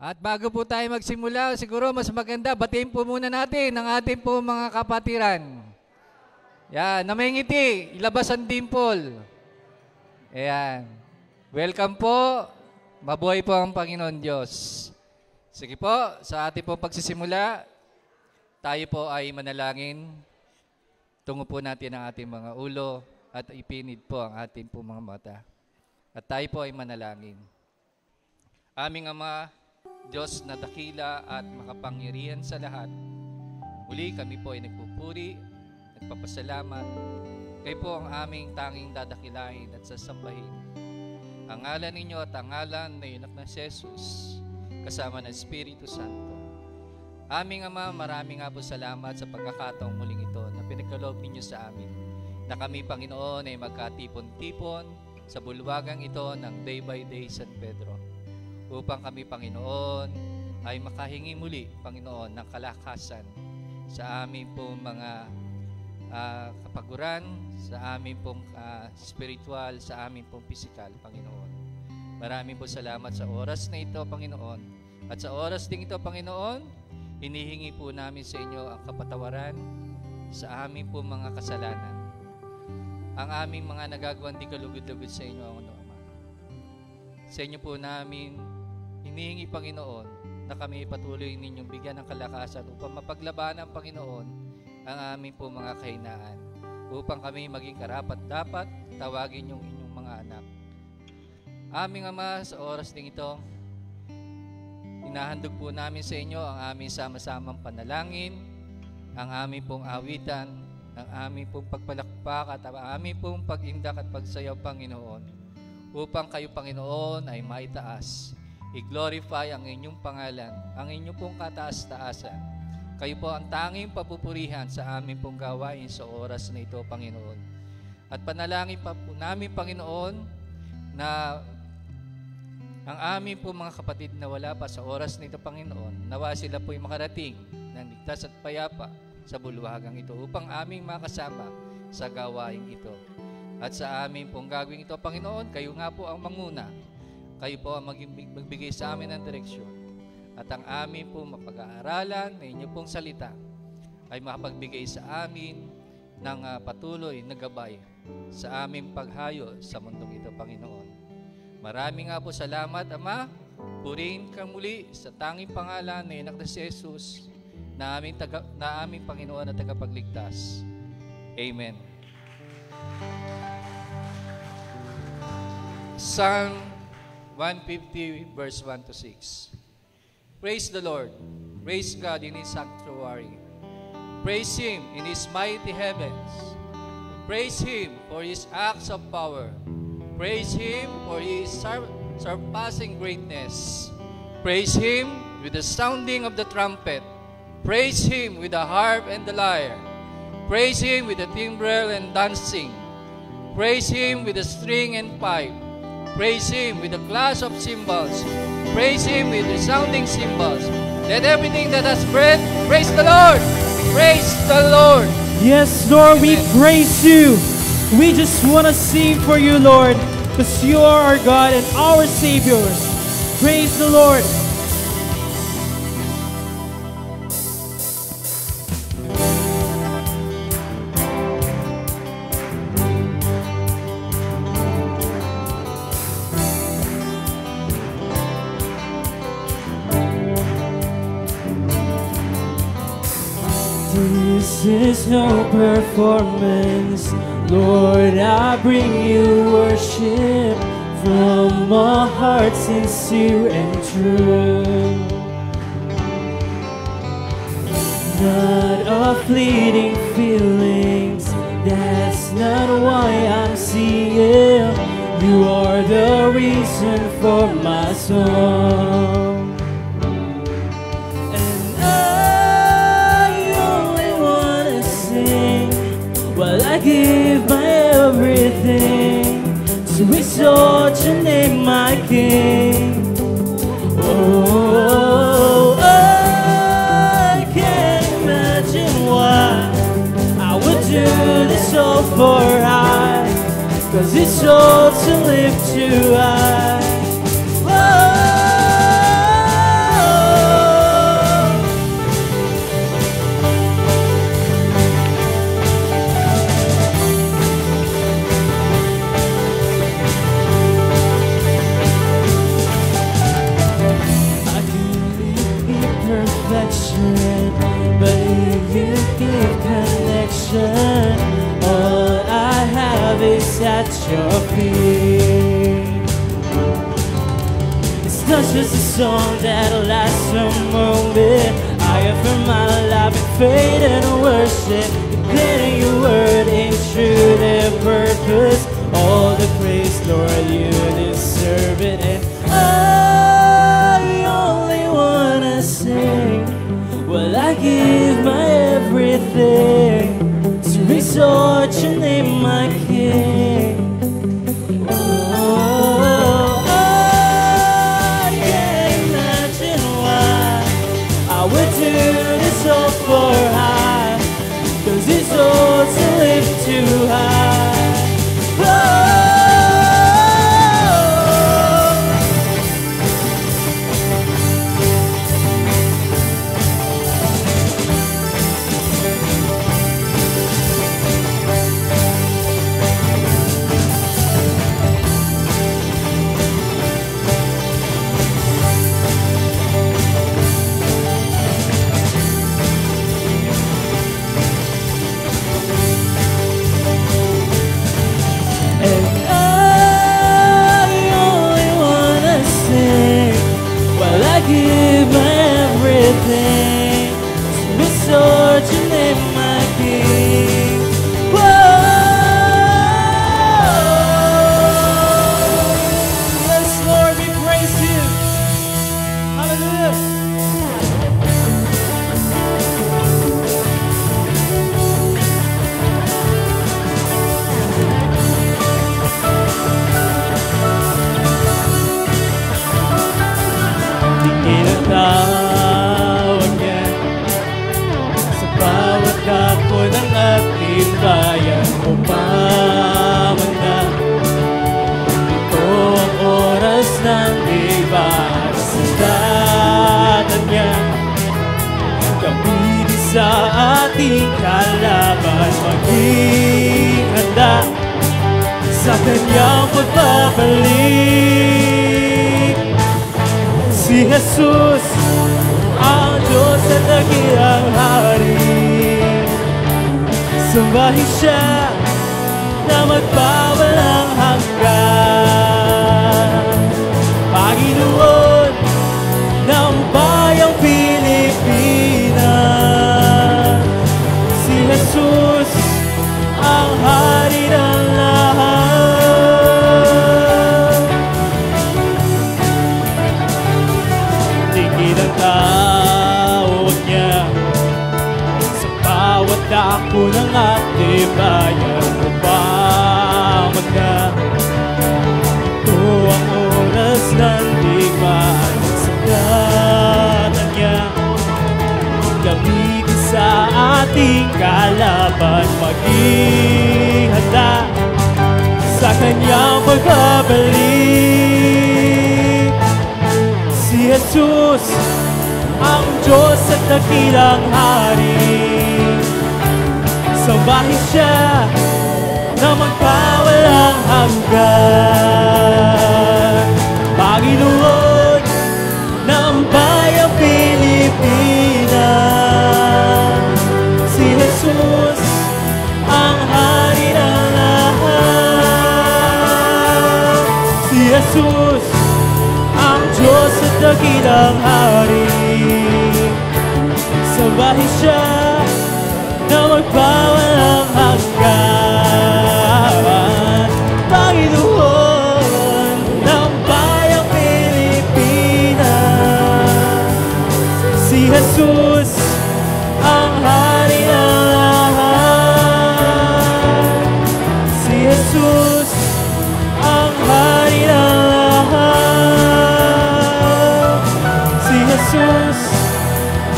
At bago po tayo magsimula, siguro mas maganda, batiin po muna natin ang ating po mga kapatiran. Yan, na may ngiti, ilabas ang dimple. Ayan. Welcome po. Mabuhay po ang Panginoon Diyos. Sige po, sa ating po pagsisimula, tayo po ay manalangin. Tungo po natin ang ating mga ulo at ipinid po ang ating po mga mata. At tayo po ay manalangin. Aming Ama, Diyos na dakila at makapangyarihan sa lahat, muli kami po ay nagpupuri, nagpapasalamat. Kayo po ang aming tanging dadakilain at sasambahin. Ang ngalan ninyo at ang ngalan na Anak na si Jesus, kasama ng Espiritu Santo. Aming Ama, maraming nga po salamat sa pagkakataong muling ito na pinagkaloob ninyo sa amin, na kami, Panginoon, ay magkatipon-tipon sa bulwagang ito ng Day by Day San Pedro, upang kami, Panginoon, ay makahingi muli, Panginoon, ng kalakasan sa aming pong mga kapaguran, sa aming pong spiritual, sa aming pong physical, Panginoon. Maraming po salamat sa oras na ito, Panginoon. At sa oras ding ito, Panginoon, hinihingi po namin sa inyo ang kapatawaran sa aming pong mga kasalanan. Ang aming mga nagagawang di kalugod-lugod sa inyo, Ama. Sa inyo po namin hinihingi, Panginoon, na kami patuloy ninyong bigyan ng kalakasan upang mapaglabanan, Panginoon, ang aming po mga kahinaan, upang kami maging karapat-dapat tawagin yung inyong mga anak. Aming Ama, sa oras ding ito, inahandog po namin sa inyo ang aming sama-samang panalangin, ang aming pong awitan, ang aming pong pagpalakpak at ang aming pong pag-indak at pagsayaw, Panginoon, upang kayo, Panginoon, ay maitaas. I-glorify ang inyong pangalan, ang inyong pong kataas-taasan. Kayo po ang tanging papupurihan sa aming pong gawain sa oras na ito, Panginoon. At panalangin pa po namin, Panginoon, na ang aming pong mga kapatid na wala pa sa oras na ito, Panginoon, nawa sila po'y makarating ng ligtas at payapa sa bulwagang ito upang aming makasama sa gawain ito. At sa aming pong gagawin ito, Panginoon, kayo nga po ang manguna. Kayo po ang magbigay sa amin ng direksyon. At ang amin po mapag-aaralan na inyo pong salita ay makapagbigay sa amin ng patuloy na gabay sa aming paghayo sa mundong ito, Panginoon. Maraming nga po salamat, Ama. Purihin ka muli sa tanging pangalan na Anak na si Jesus, na aming Panginoon at tagapagligtas. Amen. Psalm 150 verse 1 to 6. Praise the Lord. Praise God in His sanctuary. Praise Him in His mighty heavens. Praise Him for His acts of power. Praise Him for His surpassing greatness. Praise Him with the sounding of the trumpet. Praise Him with the harp and the lyre. Praise Him with the timbrel and dancing. Praise Him with the string and pipe. Praise Him with the clash of cymbals. Praise Him with the sounding cymbals. Let everything that has breath praise the Lord. Praise the Lord. Yes, Lord, Amen. we praise You. We just want to sing for You, Lord, because You are our God and our Savior. Praise the Lord. This is no performance, Lord, I bring You worship from a heart sincere and true. Not a fleeting feelings, that's not why I'm seeing. You are the reason for my song. While I give my everything to exalt Your name, my King. Oh, I can't imagine why I would do this all for I, 'cause it's all to live to I. Oh, direction, but you give connection. All I have is at your feet. It's not just a song that'll last a moment. I offer my life in faith and worship, declaring your word in truth and purpose. All the praise, Lord, you deserve it. And I only wanna sing, well, I give my everything to exalt your name, my King. Oh, I can't imagine why I would do this all for high, 'cause it's all to live too high. Give my everything to exalt your name, my King. Whoa! Yes, Lord, we praise you. Hallelujah. Tinatawag niya sa bawat dako ng ating bayan upang na ito ang oras ng liban sa datan niya. Gamitin sa ating kalaban, maging handa sa kanyang pagbabalik. Si Jesus, ang Diyos at dakilang hari. Sambahin siya na magpawalang hanggan. Panginoon ng bayang Pilipinas. Si Jesus, ang hari ng lahat. Ang tawag niya sa bawat dako ng ating bayan upang na ito ang oras ng digmaan sa datan niya. Gamitin sa ating kalaban, maging handa sa kanyang pagbabalik. Si Jesus, ang Diyos at dakilang hari. Sambahin siya na magpawalang hanggan. Panginoon ng bayang Pilipinas. Si Jesus, ang hari ng lahat. Si Jesus, ang Diyos at dakilang hari. Sambahin siya na magpawalang hanggan. Panginoon ng bayang Pilipinas. Si Jesus, ang hari ng lahat. Si Jesus, ang hari ng lahat. Si Jesus,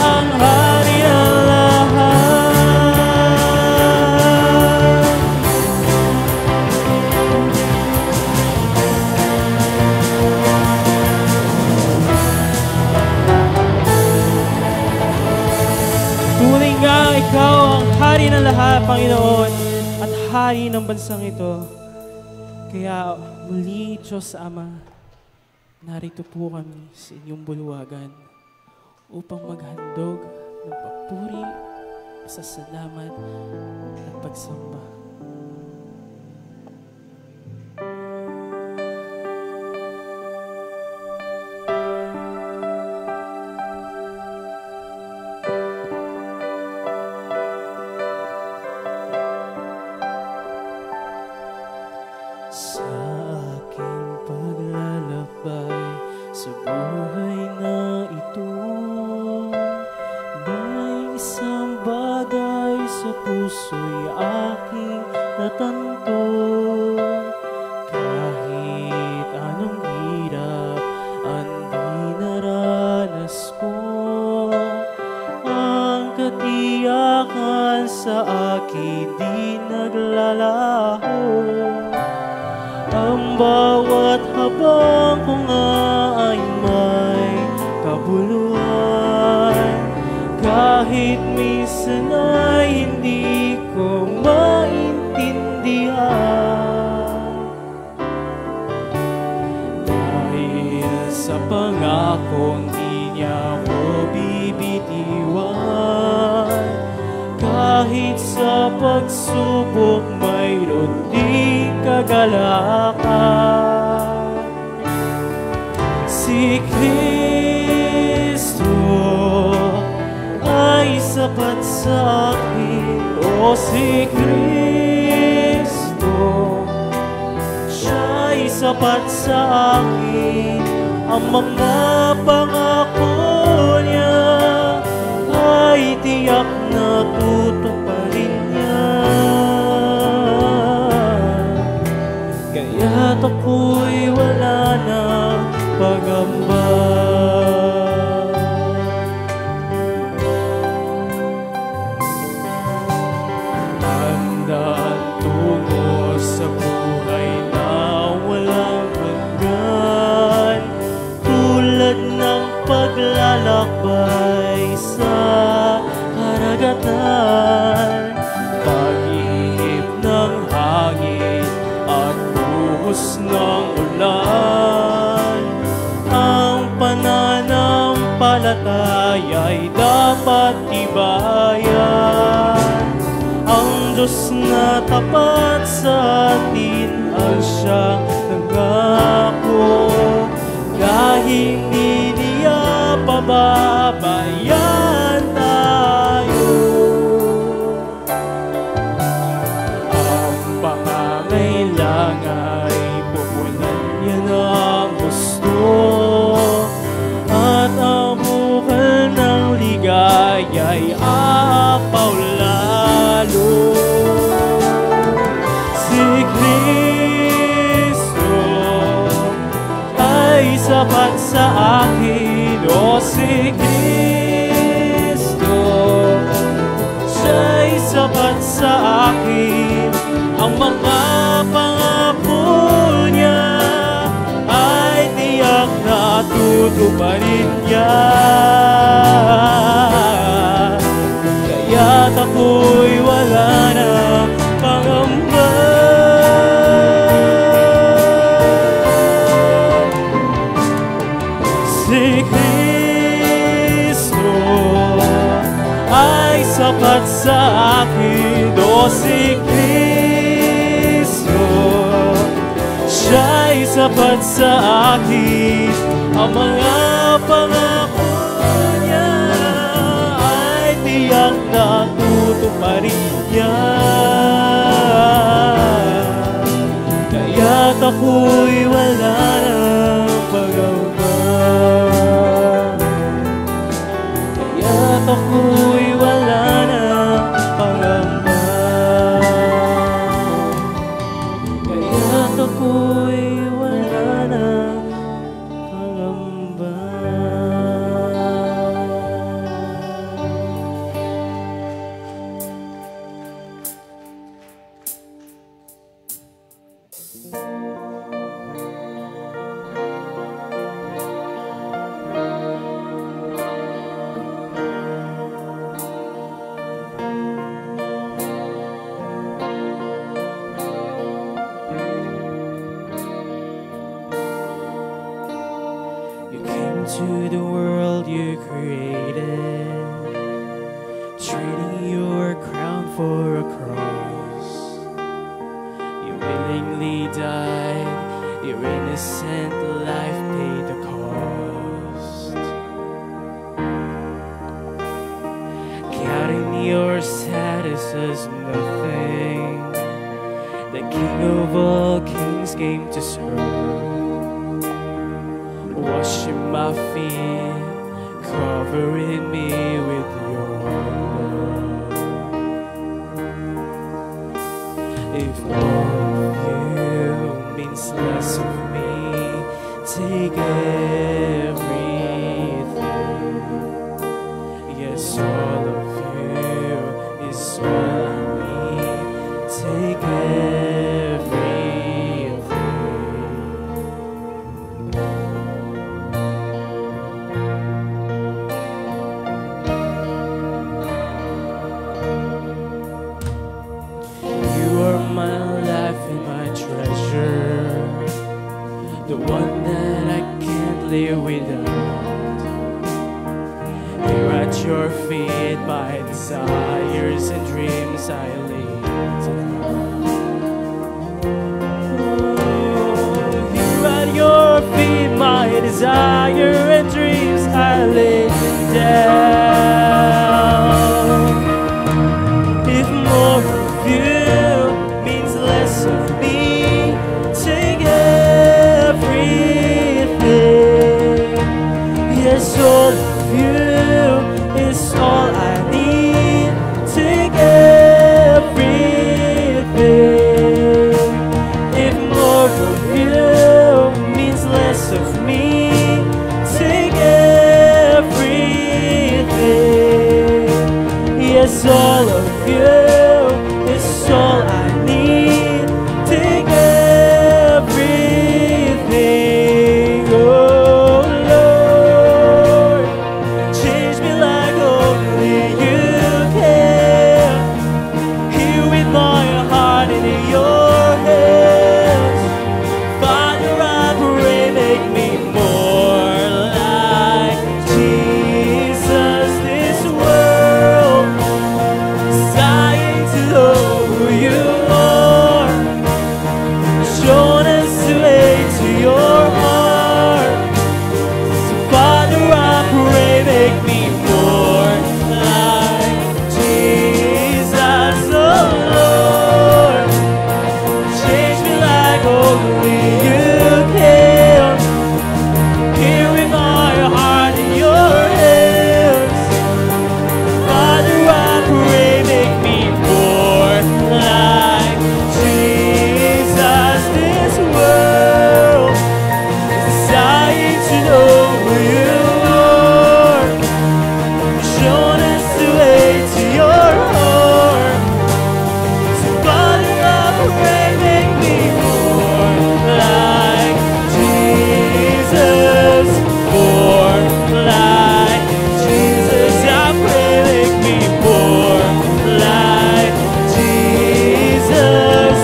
ang hari ng lahat. Tunay nga ikaw ang hari ng lahat, Panginoon, at hari ng bansang ito. Kaya muli, Diyos Ama, narito po kami sa inyong bulwagan upang maghandog ng papuri, pasasalamat at pagsamba. Sa aking paglalakbay sa buhay na ito, may isang bagay sa puso'y aking natanto. Kahit anong hirap ang dinaranas ko, ang katiyakan sa akin di naglalaho. Ang bawat habang ko nga ay may kabuluhan, kahit minsan ay hindi ko maintindihan. Dahil sa pangakong di niya ko bibitiwan, kahit sa pagsubok mayroon di kagalakan. Si Kristo ay sapat sa akin, o si Kristo, siya'y sapat sa akin. Ang mga pangako niya ay tiyak na tutuparin niya. Kaya't ako'y wala ng pagamba. Handaan tungo sa buhay na walang hanggan, tulad ng paglalakbay sa karagatan, pag-ihip ng hangin at buhos ng ulan. Ang pananampalataya'y dapat tibayan. Ang Diyos na tapat sa atin ang siyang nangako, dahil hindi niya pababayaan tayo. Ang pangangailangan ay pupunan niya ng gusto, at ang bukal ng ligaya'y aapaw lalo. Si Kristo ay sapat sa akin, o si Kristo, siya'y sapat sa akin. Ang mga pangako niya ay tiyak na tutuparin niya. Kaya't ako'y wala ng pangamba. Si Kristo ay sapat sa akin, o si Kristo, siya'y sapat sa akin. Ang mga pangako niya ay tiyak na tutuparin niya. Kaya't ako'y wala ng pagamba. Kaya't ako'y wala ng pagamba. Kaya't ako'y wala ng pagamba. You came to the world you created trading your crown for a cross. You willingly died, your innocent life paid the cost. Counting your status as nothing, the King of all kings came to serve. Washing my feet, covering me with your love. If all of you means less of me, take everything. Yes, all of you is all I need. Take everything. You are my life and my treasure, the one that I can't live without. Here at your feet, my desires and dreams I lay down. Here at your feet, my desire and dreams I lay down. If more of you means less of me, take everything. Yes, all of you is all I need. Take everything. If more of you means less of me, take everything. Yes, all of you is all I need. Take everything. Oh Lord, change me like only you can. Here with my heart in your hands, Father, I pray, make me more like Jesus. This world dying to know who you are, shown us the way to your heart. So Father, I pray, make me more like Jesus. Oh Lord, change me like only you can. Here with my heart in your hands, Father, I pray, make me more like Jesus. This world is dying to know who you are, shown us the way to your heart. So Father, I pray, make me more like Jesus, more like Jesus. I pray, make me more like Jesus.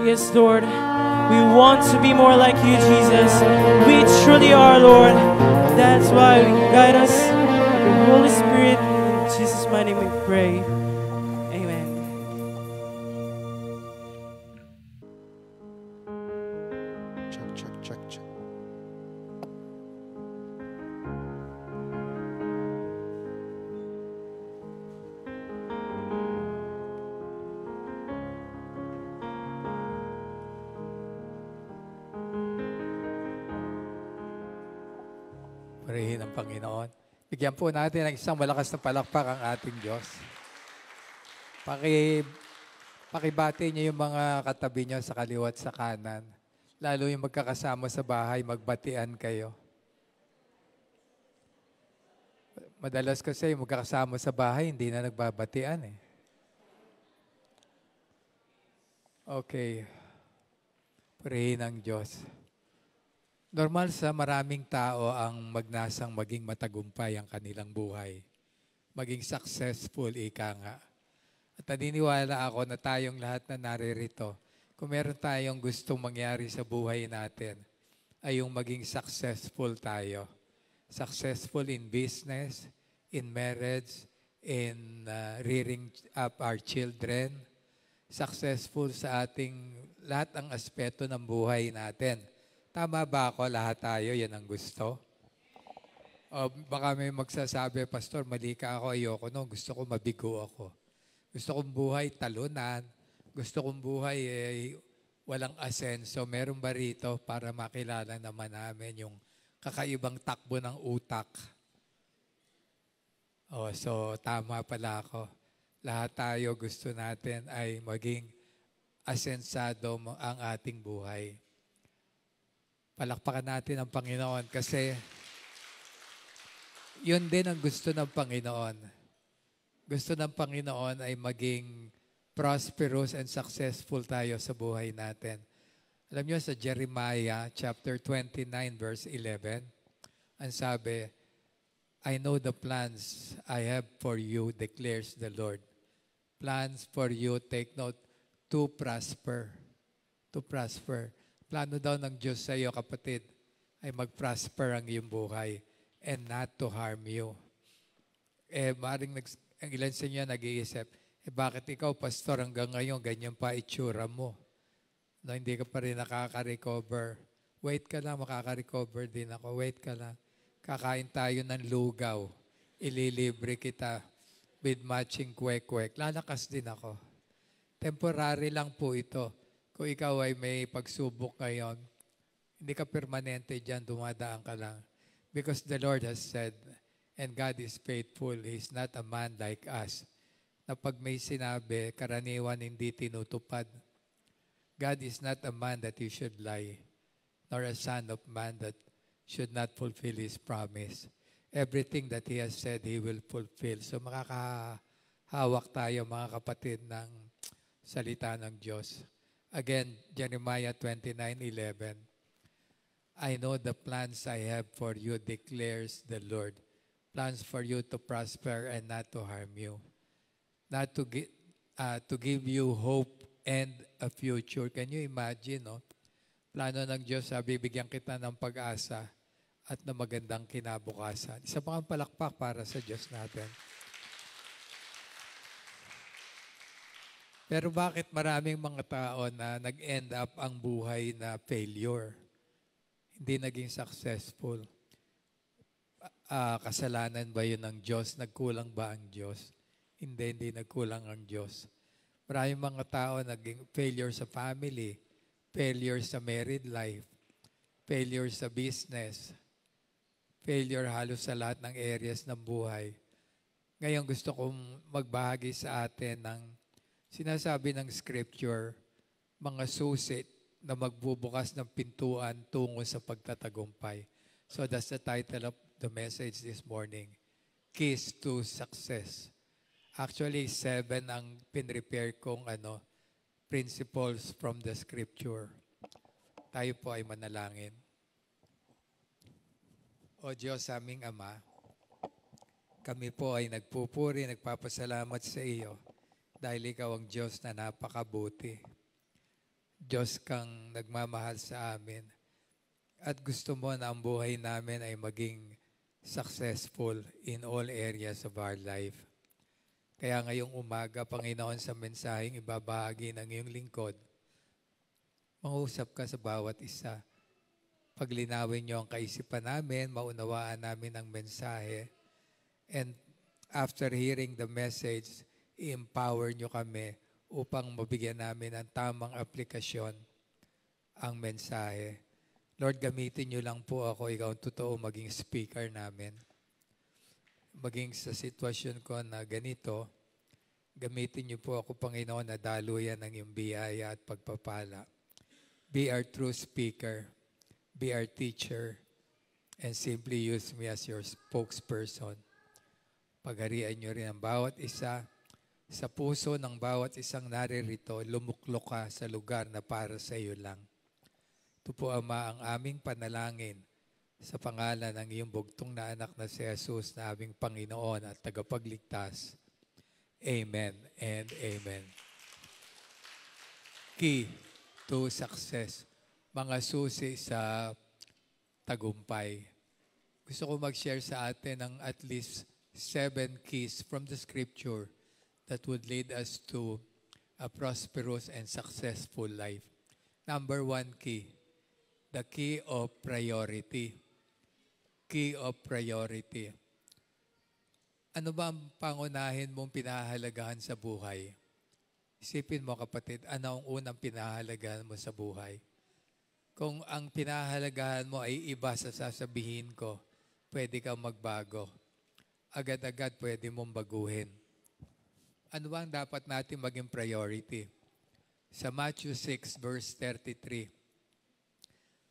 Yes, Lord, We want to be more like you, Jesus. We truly are, Lord. That's why you guide us. Holy Spirit, in Jesus' mighty name we pray. Amen. Check. Purihin ang Panginoon. Bigyan po natin ng isang malakas na palakpak ang ating Diyos. Pakibati niyo yung mga katabi niyo sa kaliwat sa kanan. Lalo yung magkakasama sa bahay, magbatian kayo. Madalas kasi yung magkakasama sa bahay, hindi na nagbabatian eh. Okay. Purihin ang Diyos. Normal sa maraming tao ang magnasang maging matagumpay ang kanilang buhay. Maging successful, ika nga. At naniniwala ako na tayong lahat na naririto, kung meron tayong gustong mangyari sa buhay natin, ay yung maging successful tayo. Successful in business, in marriage, in rearing up our children. Successful sa ating lahat ng aspeto ng buhay natin. Tama ba ako? Lahat tayo, yan ang gusto. O baka may magsasabi, Pastor, mali ka ako, ayoko no, gusto ko mabigo ako. Gusto kong buhay talunan, gusto kong buhay walang asenso. Meron ba rito para makilala naman namin yung kakaibang takbo ng utak? So tama pala ako. Lahat tayo gusto natin ay maging asensado ang ating buhay. Palakpakan natin ang Panginoon kasi yun din ang gusto ng Panginoon. Gusto ng Panginoon ay maging prosperous and successful tayo sa buhay natin. Alam niyo sa Jeremiah chapter 29 verse 11, ang sabi, I know the plans I have for you, declares the Lord. Plans for you, take note, to prosper. To prosper. Plano daw ng Diyos sa iyo, kapatid, ay mag-prosper ang iyong buhay and not to harm you. Maring ang ilan sa inyo nag-iisip, bakit ikaw, pastor, hanggang ngayon, ganyan pa itsura mo? No, hindi ka pa rin nakaka-recover. Wait ka lang, makaka-recover din ako. Wait ka lang. Kakain tayo ng lugaw. Ililibre kita with matching kwek-kwek. Lalakas din ako. Temporary lang po ito. Kung ikaw ay may pagsubok ngayon, hindi ka permanente dyan, dumadaan ka lang. Because the Lord has said, and God is faithful, He's not a man like us, na pag may sinabi, karaniwan hindi tinutupad. God is not a man that He should lie, nor a son of man that should not fulfill His promise. Everything that He has said, He will fulfill. So makakahawak tayo mga kapatid ng salita ng Diyos. Again, Jeremiah 29:11. I know the plans I have for you, declares the Lord. Plans for you to prosper and not to harm you. Not to give you hope and a future. Can you imagine, no? Plano ng Diyos, bibigyan kita ng pag-asa at na magandang kinabukasan. Isa pang palakpak para sa Diyos natin. Pero bakit maraming mga tao na nag-end up ang buhay na failure? Hindi naging successful. Kasalanan ba yun ng Diyos? Nagkulang ba ang Diyos? Hindi nagkulang ang Diyos. Maraming mga tao naging failure sa family, failure sa married life, failure sa business, failure halos sa lahat ng areas ng buhay. Ngayon gusto kong magbahagi sa atin ng sinasabi ng Scripture, mga susi na magbubukas ng pintuan tungo sa pagtatagumpay. So that's the title of the message this morning, Keys to Success. Actually, 7 ang pinrepare kong principles from the Scripture. Tayo po ay manalangin. O Diyos, aming Ama, kami po ay nagpupuri, nagpapasalamat sa iyo dahil ikaw ang Diyos na napakabuti. Diyos kang nagmamahal sa amin. At gusto mo na ang buhay namin ay maging successful in all areas of our life. Kaya ngayong umaga, Panginoon, sa mensaheng ibabahagi ng iyong lingkod, mangusap ka sa bawat isa. Paglinawin niyo ang kaisipan namin, maunawaan namin ang mensahe. And after hearing the message, i-empower niyo kami upang mabigyan namin ng tamang aplikasyon ang mensahe. Lord, gamitin niyo lang po ako, ikaw ang totoo maging speaker namin. Maging sa sitwasyon ko na ganito, gamitin niyo po ako, Panginoon, na daluyan ng iyong biyaya at pagpapala. Be our true speaker, be our teacher, and simply use me as your spokesperson. Pagharian niyo rin ang bawat isa. Sa puso ng bawat isang naririto, lumuklok ka sa lugar na para sa iyo lang. Ito po, Ama, ang aming panalangin sa pangalan ng iyong bugtong na anak na si Jesus na aming Panginoon at tagapagligtas. Amen and amen. Key to success. Mga susi sa tagumpay. Gusto ko mag-share sa atin ng at least 7 keys from the scripture that would lead us to a prosperous and successful life. Number 1 key, the key of priority. Key of priority. Ano ba ang pangunahin mong pinahahalagahan sa buhay? Isipin mo, kapatid, ano ang unang pinahahalagahan mo sa buhay? Kung ang pinahahalagahan mo ay iba sa sasabihin ko, pwede kang magbago. Agad-agad pwede mong baguhin. Ano ba ang dapat natin maging priority? Sa Matthew 6 verse 33,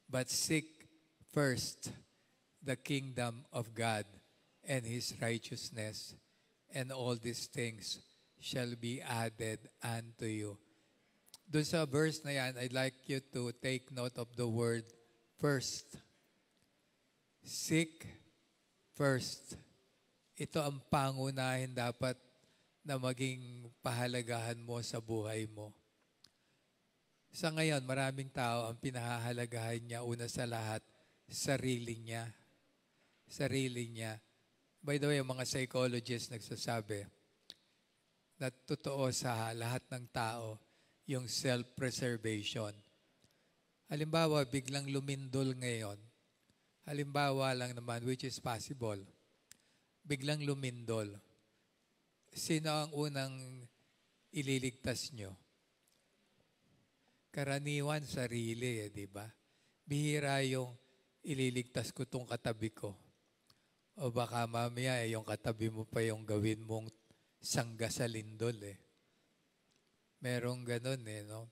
but seek first the kingdom of God and His righteousness, and all these things shall be added unto you. Doon sa verse na yan, I'd like you to take note of the word first. Seek first. Ito ang pangunahin dapat na maging pahalagahan mo sa buhay mo. Sa ngayon, maraming tao ang pinahahalagahan niya una sa lahat, sarili niya. Sarili niya. By the way, yung mga psychologists nagsasabi na totoo sa lahat ng tao yung self-preservation. Halimbawa, biglang lumindol ngayon. Halimbawa lang naman, which is possible. Biglang lumindol. Sino ang unang ililigtas nyo? Karaniwan, sarili, di ba? Bihira yung ililigtas ko tong katabi ko. O baka mamaya, yung katabi mo pa yung gawin mong sangga sa lindol, Merong ganun, no?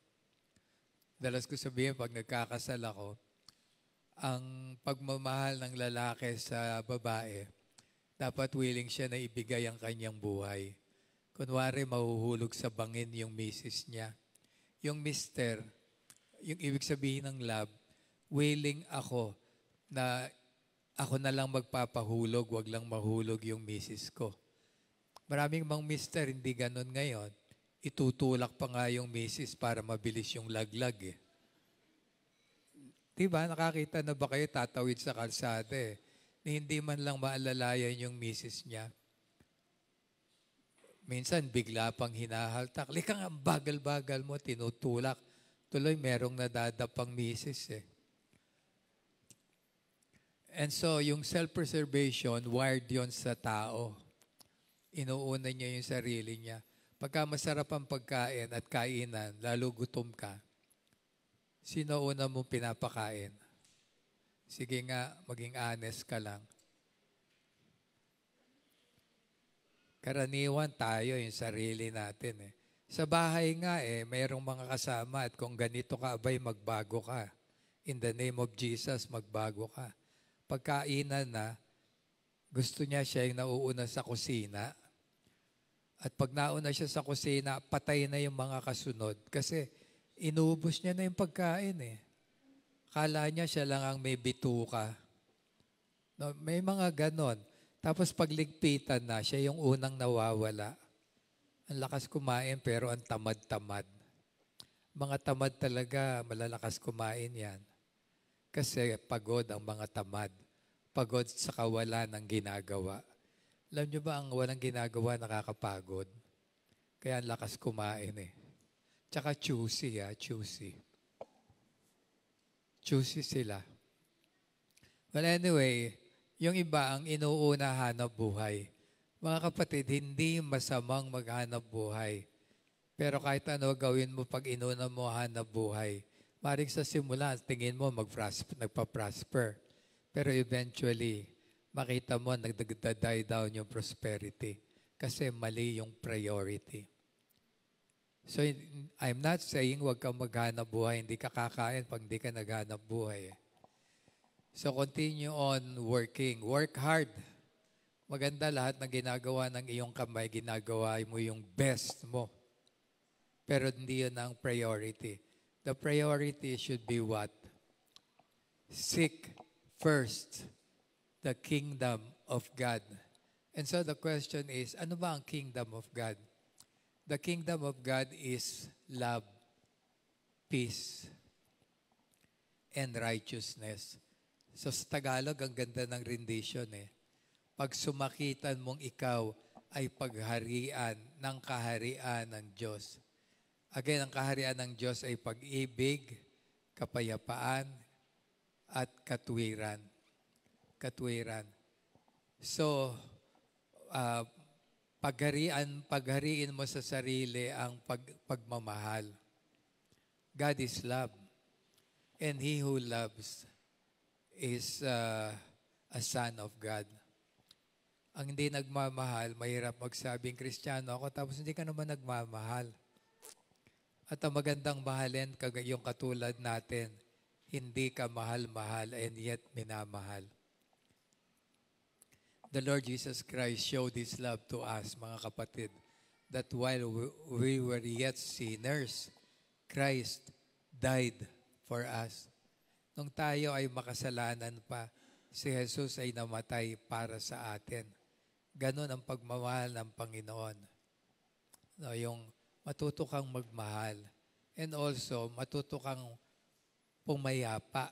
Dalas ko sabihin, pag nagkakasal ako, ang pagmamahal ng lalaki sa babae, dapat willing siya na ibigay ang kanyang buhay. Kunwari, mahuhulog sa bangin yung misis niya. Yung mister, yung ibig sabihin ng love, willing ako na ako na lang magpapahulog, wag lang mahulog yung misis ko. Maraming mga mister, hindi ganun ngayon. Itutulak pa nga yung misis para mabilis yung laglag, Diba? Nakakita na ba kayo tatawid sa kalsada, Ni hindi man lang maalalayan yung misis niya. Minsan, bigla pang hinahaltak. Lika nga, bagal-bagal mo, tinutulak. Tuloy, merong nadadapang misis, And so, yung self-preservation, wired yon sa tao. Inuuna niya yung sarili niya. Pagka masarap ang pagkain at kainan, lalo gutom ka, sino una mong pinapakain? Sige nga, maging honest ka lang. Karaniwan tayo, yung sarili natin. Sa bahay nga, mayroong mga kasama at kung ganito ka, abay, magbago ka. In the name of Jesus, magbago ka. Pagkainan na, gusto niya siya yung nauuna sa kusina. At pag nauna siya sa kusina, patay na yung mga kasunod. Kasi inubos niya na yung pagkain, Kala niya siya lang ang may bituka. No, may mga ganon. Tapos pagligpitan na, siya yung unang nawawala. Ang lakas kumain pero ang tamad-tamad. Mga tamad talaga, malalakas kumain yan. Kasi pagod ang mga tamad. Pagod sa kawalan ng ginagawa. Alam nyo ba, ang walang ginagawa nakakapagod? Kaya ang lakas kumain eh. Tsaka choosy choosy. Choosy sila. Well anyway, yung iba ang inuuna hanap buhay. Mga kapatid, hindi masamang maghanap buhay. Pero kahit ano gawin mo pag inuna mo hanap buhay, maring sa simula, tingin mo nagpa-prosper. Pero eventually, makita mo nagda-die down yung prosperity. Kasi mali yung priority. So, I'm not saying huwag kang maghanap buhay. Hindi ka kakain pag hindi ka naghanap buhay. So, continue on working. Work hard. Maganda lahat ng ginagawa ng iyong kamay, ginagawa mo yung best mo. Pero hindi yun ang priority. The priority should be what? Seek first the kingdom of God. And so the question is, ano ba ang kingdom of God? The kingdom of God is love, peace, and righteousness. So sa Tagalog, ang ganda ng rendition eh. Pag sumakitan mong ikaw ay pagharian ng kaharian ng Diyos. Again, ang kaharian ng Diyos ay pag-ibig, kapayapaan, at katwiran. Katwiran. So, paghariin mo sa sarili ang pagmamahal. God is love. And he who loves is a son of God. Ang hindi nagmamahal, mahirap magsabing Kristiyano ako tapos hindi ka naman nagmamahal. At ang magandang mahalin, yung katulad natin, hindi ka mahal-mahal and yet minamahal. The Lord Jesus Christ showed His love to us, mga kapatid, that while we were yet sinners, Christ died for us. Nung tayo ay makasalanan pa, si Jesus ay namatay para sa atin. Ganon ang pagmamahal ng Panginoon. No, yung matuto kang magmahal. And also, matuto kang pumayapa.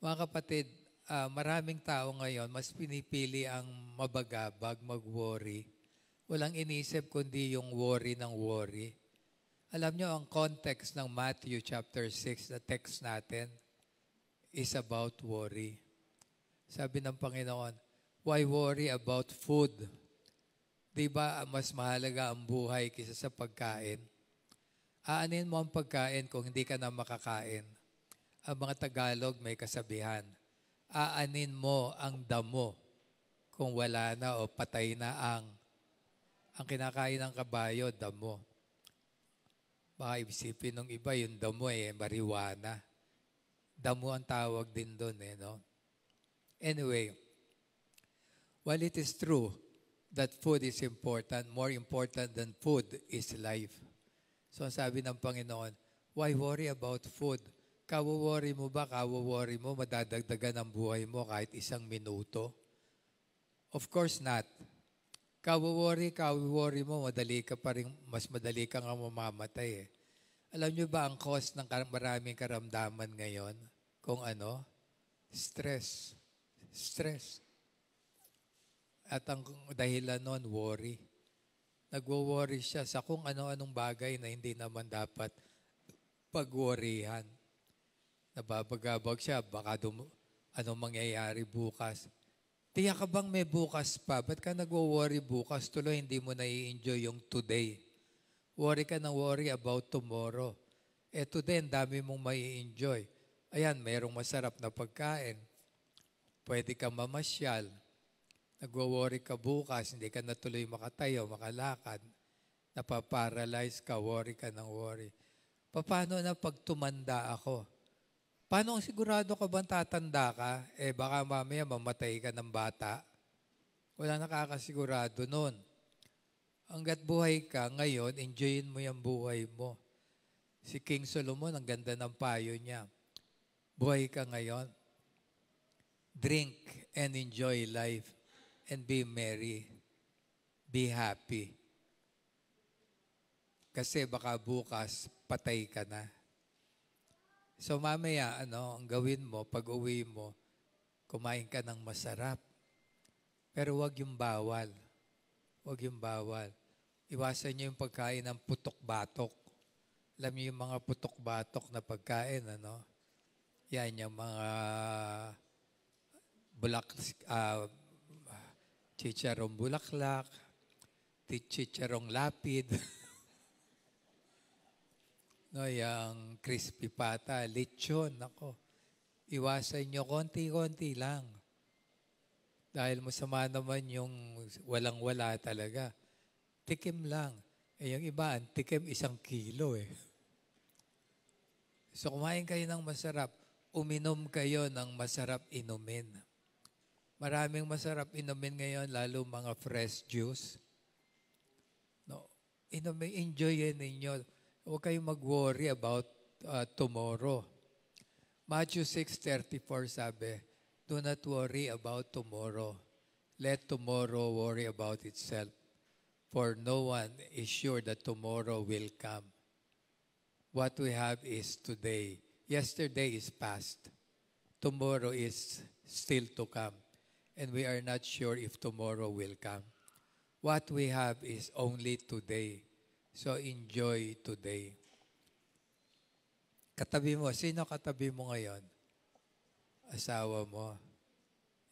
Mga kapatid, maraming tao ngayon, mas pinipili ang mabagabag, mag-worry. Walang inisip kundi yung worry ng worry. Alam nyo, ang context ng Matthew chapter 6, na text natin, is about worry. Sabi ng Panginoon, why worry about food? Di ba mas mahalaga ang buhay kaysa sa pagkain? Aanin mo ang pagkain kung hindi ka na makakain. Ang mga Tagalog may kasabihan, aanin mo ang damo kung wala na o patay na ang kinakain ng kabayo, damo. Baka isipin ng iba, yung damo marijuana. Damo ang tawag din doon no? Anyway, while it is true that food is important, more important than food is life. So sabi ng Panginoon, why worry about food? Kawo-worry mo ba? Kawo-worry mo, madadagdagan ang buhay mo kahit 1 minuto? Of course not. Kawo-worry mo, mas madali ka nga mamamatay Alam nyo ba ang cause ng maraming karamdaman ngayon? Kung ano? Stress. Stress. At ang dahilan nun, worry. Nagwo-worry siya sa kung ano-anong bagay na hindi naman dapat pag-worryhan. Nababagabag siya, baka anong mangyayari bukas. Tiyak ka bang may bukas pa? Ba't ka nagwo-worry bukas? Tuloy hindi mo na-i-enjoy yung today. Worry ka ng worry about tomorrow. Today, ang dami mong mai-enjoy. Ayan, mayroong masarap na pagkain. Pwede kang mamasyal. Nagwo-worry ka bukas, hindi ka natuloy makatayo, makalakad. Napaparalyze ka, worry ka ng worry. Paano na pag tumanda ako? Paano kung sigurado ka bang tatanda ka? Baka mamaya mamatay ka ng bata. Wala nakakasigurado nun. Hanggat buhay ka, ngayon, enjoyin mo yung buhay mo. Si King Solomon, ang ganda ng payo niya. Buhay ka ngayon. Drink and enjoy life and be merry. Be happy. Kasi baka bukas, patay ka na. So mamaya, ang gawin mo, pag uwi mo, kumain ka ng masarap. Pero wag yung bawal. Wag yung bawal. Iwasan niyo yung pagkain ng putok-batok. Alam niyo yung mga putok-batok na pagkain, Yan, yung mga chicharong bulaklak, chicharong lapid, yung crispy pata, lechon, Iwasan nyo, konti-konti lang. Dahil masama naman yung walang-wala talaga. Tikim lang. Yung iba, tikim 1 kilo So kumain kayo ng masarap. Uminom kayo ng masarap inumin. Maraming masarap inumin ngayon, lalo mga fresh juice. Enjoyin ninyo. Huwag kayong mag-worry about tomorrow. Matthew 6:34 sabi, do not worry about tomorrow. Let tomorrow worry about itself. For no one is sure that tomorrow will come. What we have is today. Yesterday is past. Tomorrow is still to come. And we are not sure if tomorrow will come. What we have is only today. So enjoy today. Katabi mo. Sino katabi mo ngayon? Asawa mo.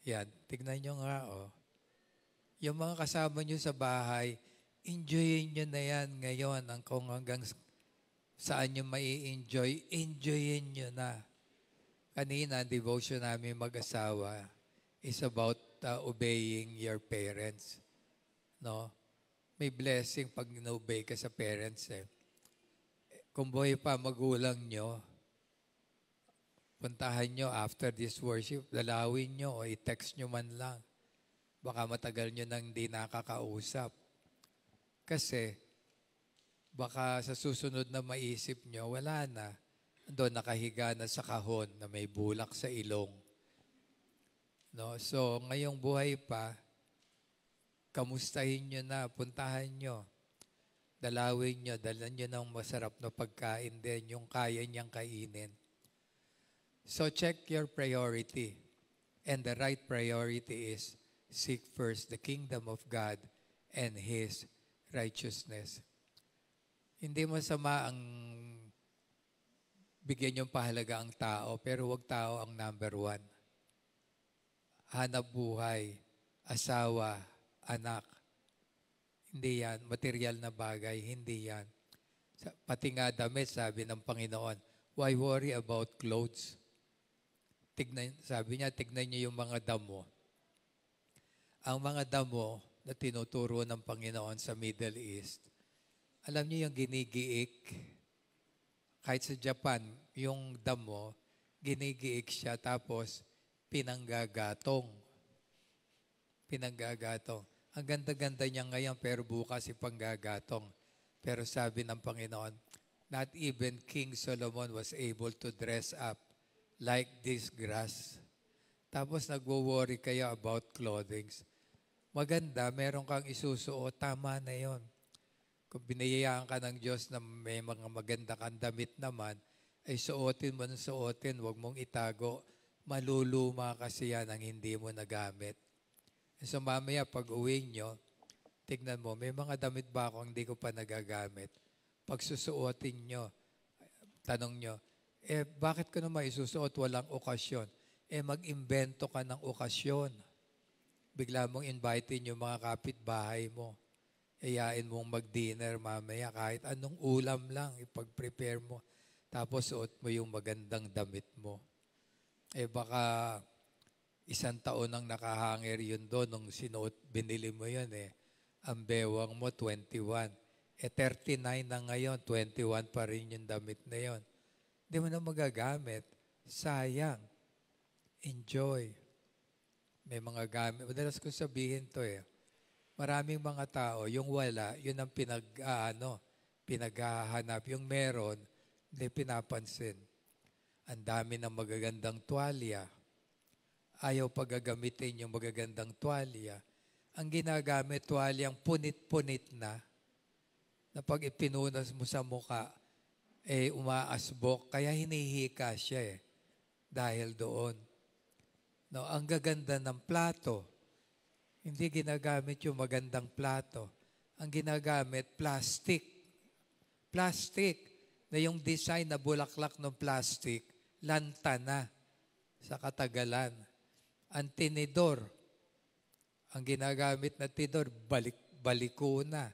Yan. Tignan nyo nga, Yung mga kasama nyo sa bahay, enjoyin nyo na yan ngayon. Kung hanggang saan nyo mai-enjoy, enjoyin nyo na. Kanina, devotion namin mag-asawa is about obeying your parents. May blessing pag in-obey ka sa parents Kung buhay pa magulang nyo, puntahan nyo after this worship, dalawin nyo o i-text nyo man lang. Baka matagal nyo nang hindi nakakausap. Kasi, baka sa susunod na maisip nyo, wala na. Doon nakahiga na sa kahon na may bulak sa ilong. So, ngayong buhay pa, kamustahin nyo na, puntahan nyo. Dalawin nyo, dalan nyo ng masarap na pagkain din, yung kaya niyang kainin. So check your priority. And the right priority is seek first the kingdom of God and His righteousness. Hindi masama ang bigyan yung pahalaga ang tao, pero wag tao ang number 1. Hanap buhay, asawa, anak. Hindi yan. Material na bagay, hindi yan. Pati nga damit, sabi ng Panginoon, why worry about clothes? Sabi niya, tignan niyo yung mga damo. Ang mga damo na tinuturo ng Panginoon sa Middle East, alam niyo yung ginigiik, kahit sa Japan, yung damo, ginigiik siya tapos pinanggagatong. Pinanggagatong. Ang ganda-ganda niya ngayon pero bukas ipanggagatong. Pero sabi ng Panginoon, not even King Solomon was able to dress up like this grass. Tapos nagwo-worry kayo about clothing. Maganda, meron kang isusuot, tama na yon. Kung binayayaan ka ng Diyos na may mga maganda kang damit naman, ay suotin mo ng suotin, huwag mong itago. Maluluma kasi yan ang hindi mo nagamit. So mamaya pag uwi nyo, tignan mo, may mga damit ba akong hindi ko pa nagagamit? Pag susuotin nyo, tanong nyo, bakit ko naman isusuot walang okasyon? Mag-imbento ka ng okasyon. Bigla mong invitin yung mga kapitbahay mo. Iyain mong mag-dinner mamaya, kahit anong ulam lang, ipag-prepare mo. Tapos suot mo yung magandang damit mo. Baka 1 taon nang nakahangir yun doon nung binili mo yun Ang bewang mo, 21. 39 na ngayon, 21 pa rin yung damit na yun. Hindi mo na magagamit. Sayang. Enjoy. May mga gamit. Madalas ko sabihin to Maraming mga tao, yung wala, yun ang pinaghahanap. Yung meron, hindi pinapansin. Ang dami ng magagandang tuwalya. Ayaw paggagamitin yung magagandang tuwalya. Ang ginagamit, tuwalyang punit-punit na. na pag ipinunas mo sa muka, umaasbok, kaya hinihika siya dahil doon. No, ang gaganda ng plato, hindi ginagamit yung magandang plato. Ang ginagamit, plastic. Plastic, na yung design na bulaklak ng plastic, lanta na sa katagalan. Ang tinidor, ang ginagamit na tinidor, baliko na.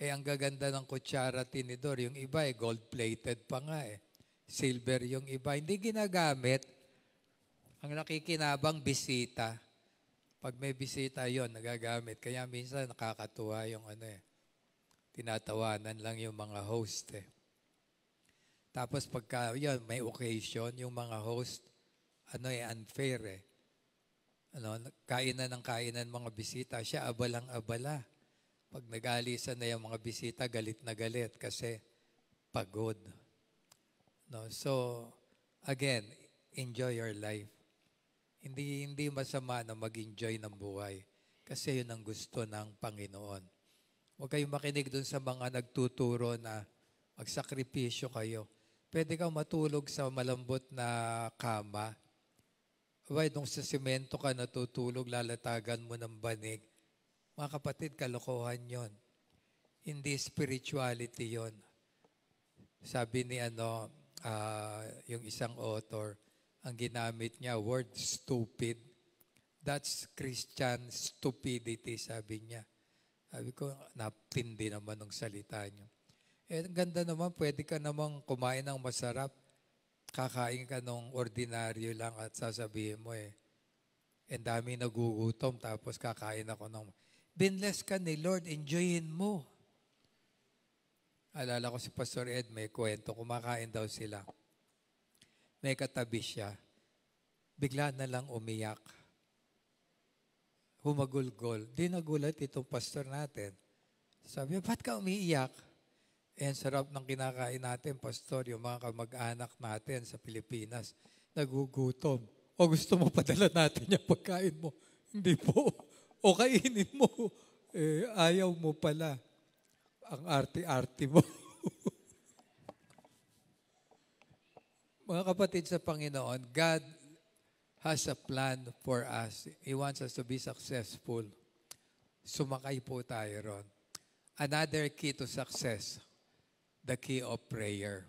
Ang gaganda ng kutsara tinidor, yung iba gold-plated pa nga Silver yung iba. Hindi ginagamit. Ang nakikinabang, bisita. Pag may bisita yon nagagamit. Kaya minsan nakakatuwa yung tinatawanan lang yung mga host Tapos pagka may occasion, yung mga host, unfair kainan ng kainan mga bisita, siya abalang-abala. Pag nag-aalisan na yung mga bisita, galit na galit kasi pagod. No? So, again, enjoy your life. Hindi masama na mag-enjoy ng buhay kasi yun ang gusto ng Panginoon. Huwag kayong makinig dun sa mga nagtuturo na magsakripisyo kayo. Pwede kang matulog sa malambot na kama. Nung sa simento ka natutulog, lalatagan mo ng banig. Mga kapatid, kalokohan yon. Hindi spirituality yon. Sabi ni yung isang author, ang ginamit niya, word stupid. That's Christian stupidity, sabi niya. Sabi ko, napindi naman ng salita niyo. Ang ganda naman, pwede ka namang kumain ng masarap. Kakain ka ng ordinaryo lang at sasabihin mo ang dami nagugutom tapos kakain ako ng... Binless ka ni Lord, enjoyin mo. Alala ko si Pastor Ed, may kwento, kumakain daw sila. May katabi siya. Bigla na lang umiyak. Humagulgol. Di nagulat itong pastor natin. Sabi, ba't ka umiiyak? Ang sarap ng kinakain natin, pastor, yung mga kamag-anak natin sa Pilipinas, nagugutom. O gusto mo padala natin yung pagkain mo? Hindi po. O kainin mo. Ayaw mo pala. Ang arte-arte mo. Mga kapatid sa Panginoon, God has a plan for us. He wants us to be successful. Sumakay po tayo ron. Another key to success, the key of prayer.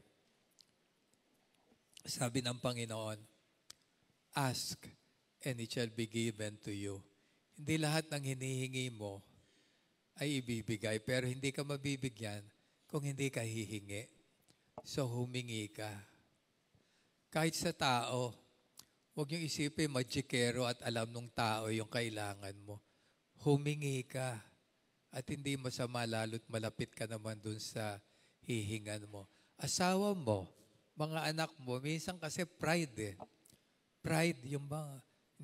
Sabi ng Panginoon, ask and it shall be given to you. Hindi lahat ng hinihingi mo ay ibibigay, pero hindi ka mabibigyan kung hindi ka hihingi. So humingi ka. Kahit sa tao, huwag niyong isipin magikero at alam nung tao yung kailangan mo. Humingi ka at hindi masama lalo't malapit ka naman dun sa hihingan mo. Asawa mo, mga anak mo, minsan kasi pride Pride, yung mga,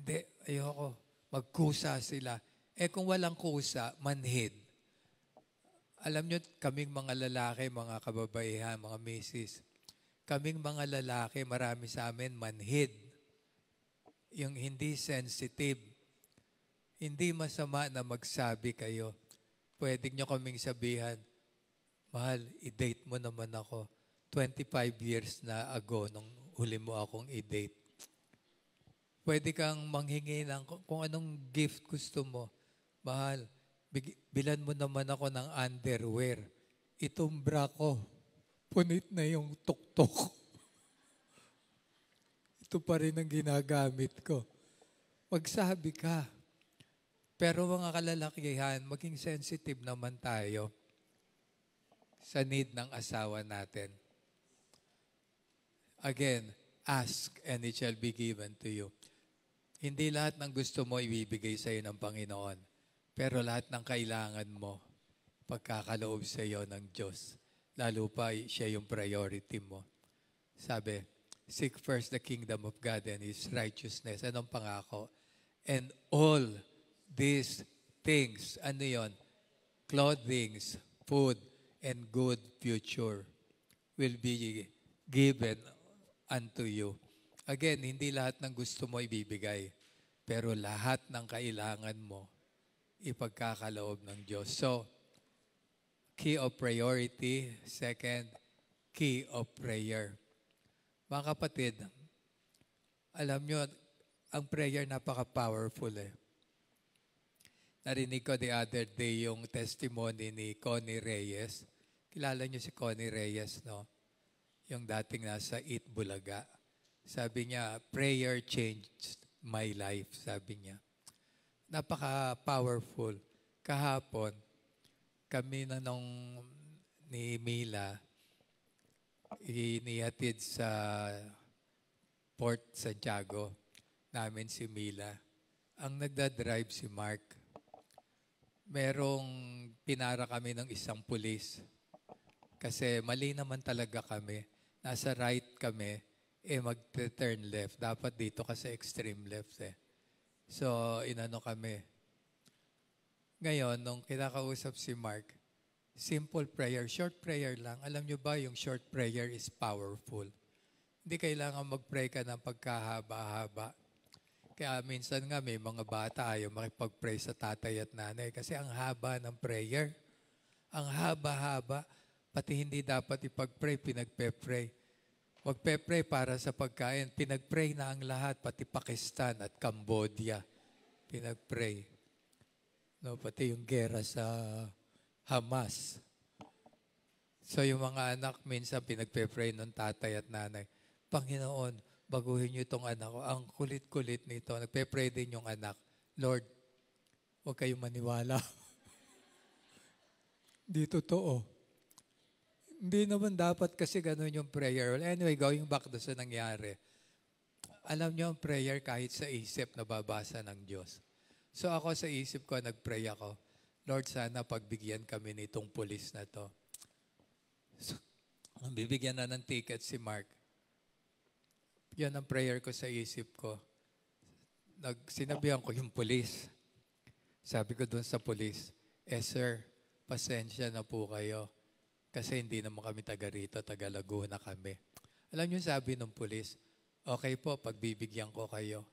hindi, ayoko, magkusa sila. Kung walang kusa, manhid. Alam nyo, kaming mga lalaki, mga kababaihan, mga misis, kaming mga lalaki, marami sa amin, manhid. Yung hindi sensitive. Hindi masama na magsabi kayo. Pwede nyo kaming sabihan, mahal, i-date mo naman ako. 25 years na ago nung huli mo akong i-date. Pwede kang manghingi ng kung anong gift gusto mo. Mahal, bilan mo naman ako ng underwear. Itong bra ko, punit na yung tuktok. Ito pa rin ang ginagamit ko. Magsabi ka. Pero mga kalalakihan, maging sensitive naman tayo sa need ng asawa natin. Again, ask and it shall be given to you. Hindi lahat ng gusto mo ibibigay sa iyo ng Panginoon. Pero lahat ng kailangan mo, pagkakaloob sa iyo ng Diyos. Lalo pa siya yung priority mo. Sabi, seek first the kingdom of God and His righteousness. Anong pangako? And all these things, ano yon? Clothings, food, and good future will be given unto you. Again, hindi lahat ng gusto mo ibibigay, pero lahat ng kailangan mo ipagkakaloob ng Diyos. So, key of priority. Second, key of prayer. Mga kapatid, alam nyo, ang prayer napaka-powerful eh. Narinig ko the other day yung testimony ni Connie Reyes. Kilala niyo si Connie Reyes, no? Yung dating nasa Eat Bulaga. Sabi niya, prayer changed my life, sabi niya. Napaka-powerful. Kahapon, kami na ni Mila, inihatid sa Port Santiago namin si Mila. Ang nagdadrive si Mark. Merong pinara kami ng isang pulis. Kasi mali naman talaga kami. Nasa right kami, mag-turn left. Dapat dito kasi extreme left eh. So, inano kami. Ngayon, nung kinakausap si Mark, simple prayer, short prayer lang. Alam nyo ba, yung short prayer is powerful. Hindi kailangan mag-pray ka ng pagkahaba-haba. Kaya minsan nga may mga bata ayaw makipag-pray sa tatay at nanay kasi ang haba ng prayer. Ang haba-haba, pati hindi dapat ipag-pray, pinagpe-pray. Huwag pe-pray para sa pagkain. Pinag-pray na ang lahat, pati Pakistan at Cambodia. Pinag-pray. No, pati yung gera sa Hamas. So yung mga anak, minsan pinagpe-pray ng tatay at nanay. Panginoon, baguhin niyo itong anak ko. Ang kulit-kulit nito. Nagpe-pray din yung anak. Lord, huwag kayong maniwala. Di totoo. Hindi naman dapat kasi ganun yung prayer. Well, anyway, going back doon sa nangyari. Alam niyo ang prayer kahit sa isip nababasa ng Diyos. So ako sa isip ko, nag-pray ako. Lord, sana pagbigyan kami nitong pulis na to. So, bibigyan na ng ticket si Mark. Yan ang prayer ko sa isip ko. Sinabihan ko yung pulis. Sabi ko doon sa pulis, sir, pasensya na po kayo. Kasi hindi naman kami taga rito, taga Laguna kami. Alam niyo sabi ng pulis, okay po, pagbibigyan ko kayo.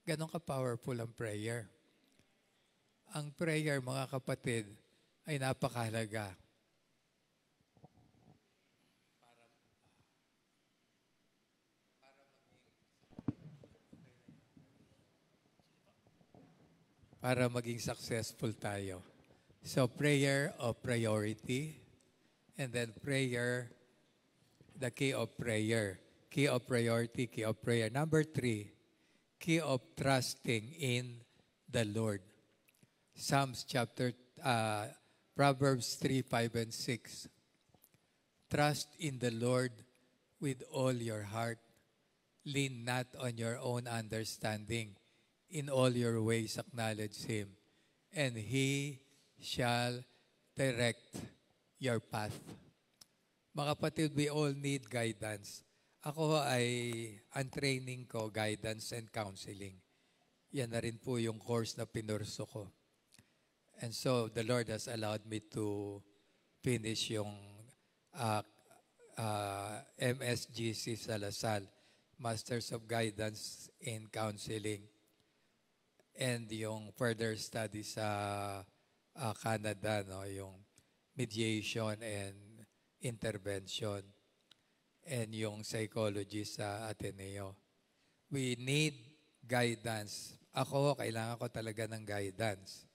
Ganon ka-powerful ang prayer. Ang prayer, mga kapatid, ay napakahalaga. Para maging successful tayo. So, prayer of priority. And then prayer, the key of prayer. Key of priority, key of prayer. Number 3, key of trusting in the Lord. Proverbs 3, 5, and 6. Trust in the Lord with all your heart. Lean not on your own understanding. In all your ways acknowledge Him, and He shall direct your path. Mga kapatid, we all need guidance. Ako ang training ko, guidance and counseling. Yan na rin po yung course na pinurso ko. And so, the Lord has allowed me to finish yung MSGC sa Lasal, Masters of Guidance in Counseling. And yung further study sa Canada, no, yung mediation and intervention, and yung psychology sa Ateneo. We need guidance. Ako, kailangan ko talaga ng guidance.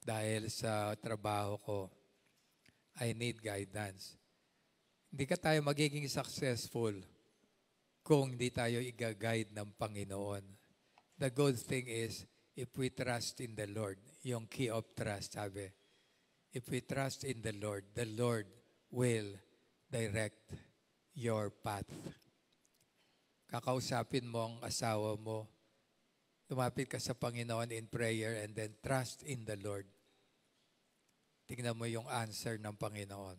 Dahil sa trabaho ko, I need guidance. Hindi ka tayo magiging successful kung hindi tayo i-guide ng Panginoon. The good thing is, if we trust in the Lord, yung key of trust, sabi, if we trust in the Lord will direct your path. Kakausapin mo ang asawa mo, lumapit ka sa Panginoon in prayer and then trust in the Lord. Tingnan mo yung answer ng Panginoon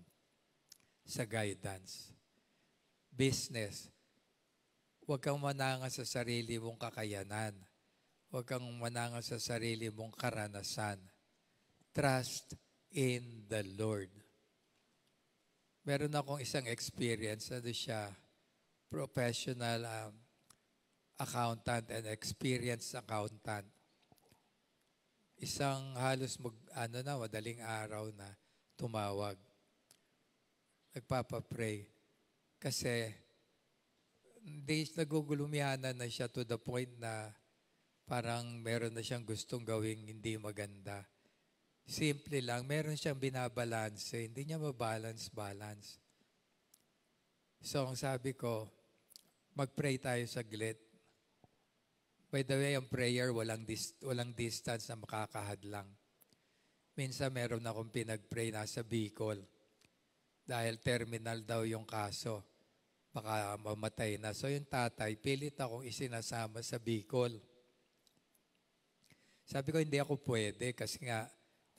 sa guidance. Business, huwag kang manangan sa sarili mong kakayanan. Huwag kang manangan sa sarili mong karanasan. Trust in the Lord. Meron akong isang experience. Ano siya? Professional accountant and experienced accountant. Isang halos madaling araw na tumawag. nagpapapray. Kasi hindi nagugulumihanan na siya to the point na parang meron na siyang gustong gawing hindi maganda. Simple lang, meron siyang binabalanse, hindi niya mabalance-balance. So, ang sabi ko, mag-pray tayo saglit. By the way, ang prayer, walang distance na makakahadlang. Minsan meron akong pinag-pray nasa Bicol. Dahil terminal daw yung kaso. Baka mamatay na. So yung tatay, pilit akong isinasama sa Bicol. Sabi ko, hindi ako pwede kasi nga,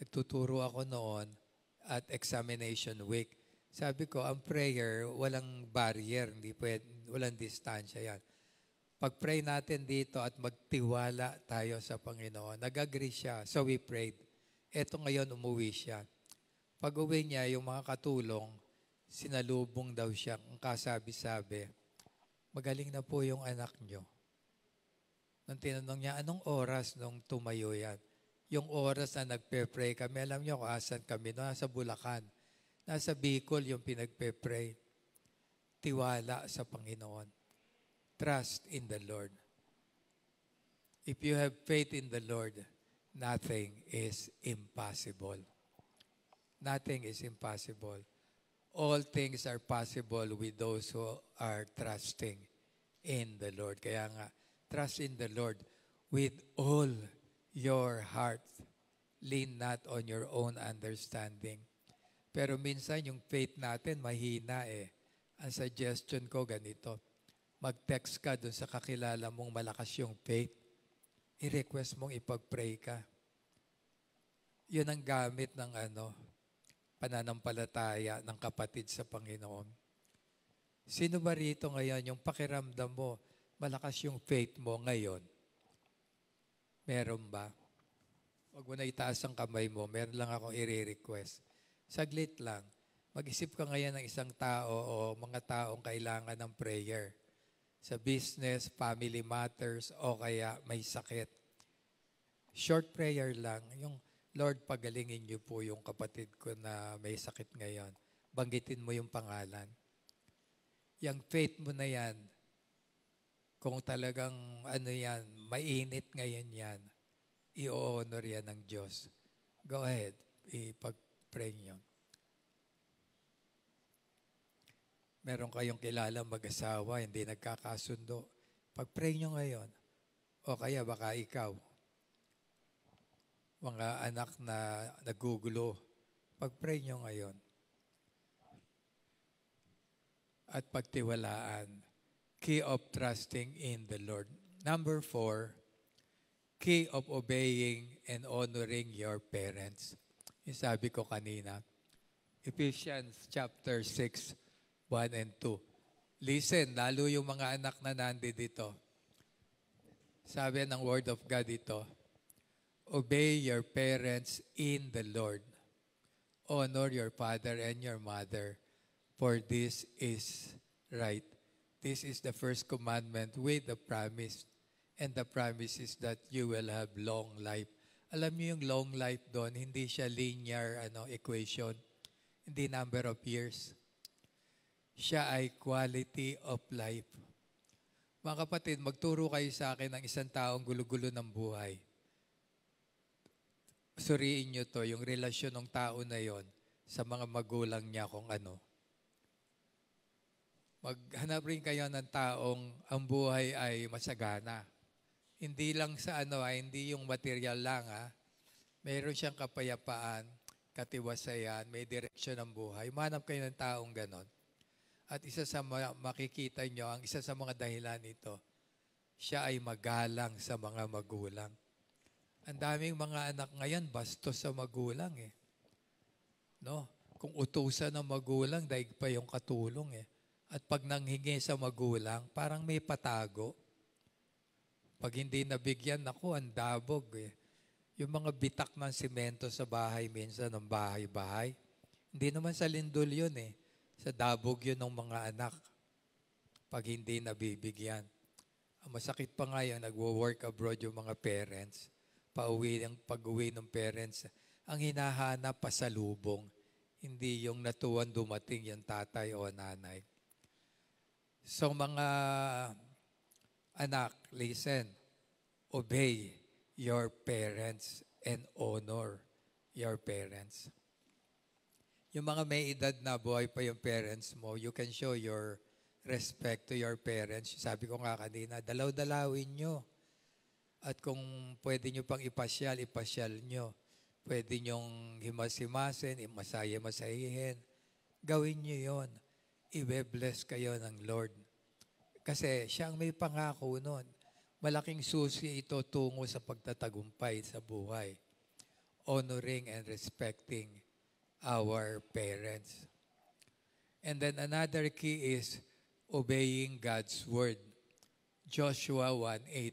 nagtuturo ako noon at examination week. Sabi ko, ang prayer, walang barrier, hindi pwede, walang distansya yan. Pag-pray natin dito at magtiwala tayo sa Panginoon. Nag-agree siya, so we prayed. Eto ngayon, umuwi siya. Pag-uwi niya, yung mga katulong, sinalubong daw siya. Ang kasabi-sabi, magaling na po yung anak niyo. Nung tinanong niya, anong oras nung tumayo yan? Yung oras na nagpe-pray kami, alam niyo kung asan kami, no? Nasa Bulacan. Nasa Bicol yung pinagpe-pray. Tiwala sa Panginoon. Trust in the Lord. If you have faith in the Lord, nothing is impossible. Nothing is impossible. All things are possible with those who are trusting in the Lord. Kaya nga, trust in the Lord with all your heart. Lean not on your own understanding. Pero minsan yung faith natin mahina eh. Ang suggestion ko ganito, mag-text ka dun sa kakilala mong malakas yung faith. I-request mong ipag-pray ka. Yun ang gamit ng pananampalataya ng kapatid sa Panginoon. Sino ba rito ngayon yung pakiramdam mo, malakas yung faith mo ngayon? Meron ba? Huwag mo na itaas ang kamay mo, meron lang akong i-request. Saglit lang. Mag-isip ka ngayon ng isang tao o mga taong kailangan ng prayer. Sa business, family matters, o kaya may sakit. Short prayer lang, yung Lord, pagalingin niyo po yung kapatid ko na may sakit ngayon. Banggitin mo yung pangalan. Yung faith mo na yan, kung talagang mainit ngayon yan, i-honor yan ng Diyos. Go ahead, ipag-pray niyo. Meron kayong kilala mag-asawa, hindi nagkakasundo. Pag-pray niyo ngayon. O kaya baka ikaw, mga anak na nagugulo, pag-pray nyo ngayon. At pagtiwalaan, key of trusting in the Lord. Number 4, key of obeying and honoring your parents. Yung sabi ko kanina, Ephesians chapter 6, 1 and 2. Listen, lalo yung mga anak na nandito. Sabi ng Word of God dito, obey your parents in the Lord. Honor your father and your mother, for this is right. This is the first commandment with the promise. And the promise is that you will have long life. Alam niyo yung long life doon, hindi siya linear equation. Hindi number of years. Siya ay quality of life. Mga kapatid, magturo kayo sa akin ng isang taong gulo-gulo ng buhay. Suriin nyo to, yung relasyon ng tao na yon sa mga magulang niya kung ano. Maghanap rin kayo ng taong ang buhay ay masagana. Hindi lang sa hindi yung material lang Mayroon siyang kapayapaan, katiwasayan, may direksyon ng buhay. Manap kayo ng taong ganon. At isa sa makikita nyo, ang isa sa mga dahilan nito, siya ay magalang sa mga magulang. Ang daming mga anak ngayon, bastos sa magulang No? Kung utusan ng magulang, daig pa yung katulong At pag nanghingi sa magulang, parang may patago. Pag hindi nabigyan, ang dabog Yung mga bitak ng simento sa bahay minsan, ng bahay-bahay. Hindi naman sa lindol yun Sa dabog yun ng mga anak. Pag hindi nabibigyan. Ang masakit pa nga yan, nagwo-work abroad yung mga parents. Pag-uwi ng parents, ang hinahanap pasalubong, Hindi yung natuwan dumating yung tatay o nanay. So mga anak, listen, obey your parents and honor your parents. Yung mga may edad na buhay pa yung parents mo, you can show your respect to your parents. Sabi ko nga kanina, dalaw-dalawin nyo. At kung pwede nyo pang ipasyal, ipasyal nyo. Pwede nyong himas-himasin, masaya-masayihin. Gawin nyo yon. Ibe-bless kayo ng Lord. Kasi siya ang may pangako nun. Malaking susi ito tungo sa pagtatagumpay sa buhay. Honoring and respecting our parents. And then another key is obeying God's word. Joshua 1:8.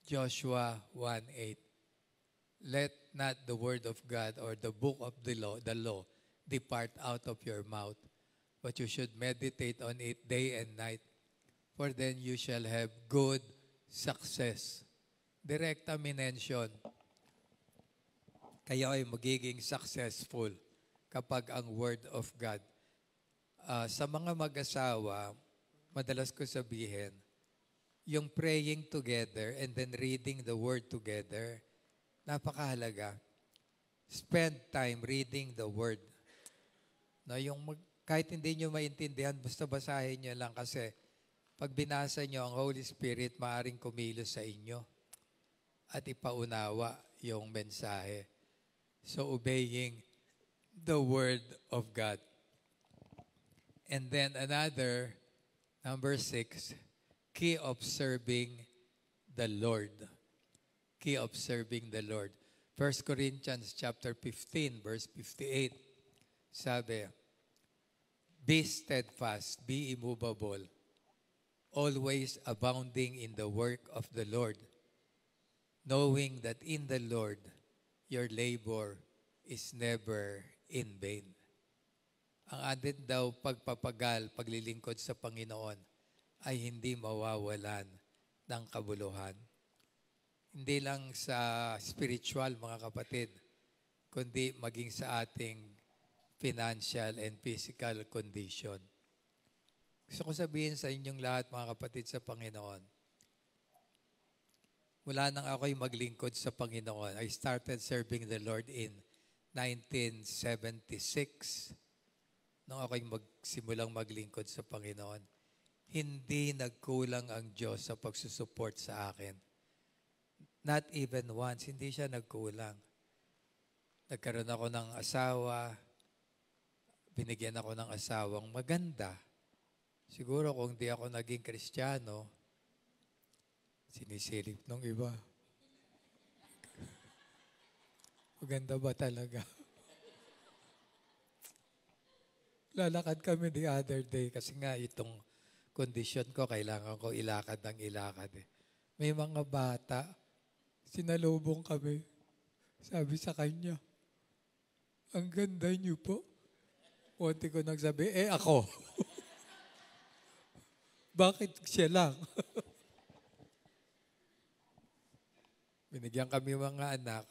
Joshua 1:8. Let not the word of God or the book of the law depart out of your mouth, but you should meditate on it day and night, for then you shall have good success. Direkta minention. Kayo ay magiging successful kapag ang word of God. Sa mga mag-asawa, madalas ko sabihin, yung praying together and then reading the word together, napakahalaga. Spend time reading the word. No, kahit hindi nyo maintindihan, basta basahin nyo lang kasi pag binasa nyo, ang Holy Spirit maaring kumilos sa inyo at ipaunawa yung mensahe. So obeying the word of God. And then another, number 6, key of serving the Lord. Key of serving the Lord. 1 Corinthians chapter 15, verse 58, sabi, be steadfast, be immovable, always abounding in the work of the Lord, knowing that in the Lord your labor is never in vain. Ang atin daw pagpapagal, paglilingkod sa Panginoon ay hindi mawawalan ng kabuluhan. Hindi lang sa spiritual, mga kapatid, kundi maging sa ating financial and physical condition. Gusto ko sabihin sa inyong lahat, mga kapatid sa Panginoon, mula nang ako'y maglingkod sa Panginoon, I started serving the Lord in 1976. Nung ako'y magsimulang maglingkod sa Panginoon, hindi nagkulang ang Diyos sa pagsusupport sa akin. Not even once, hindi siya nagkulang. Nagkaroon ako ng asawa, binigyan ako ng asawang maganda. Siguro kung di ako naging Kristiyano, sinisilip ng iba. Maganda ba talaga? Lalakad kami the other day kasi nga itong kondisyon ko, kailangan ko ilakad ng ilakad. May mga bata, sinalubong kami. Sabi sa kanya, ang ganda niyo po. Konti ko nagsabi, ako. Bakit siya lang? Binigyan kami mga anak.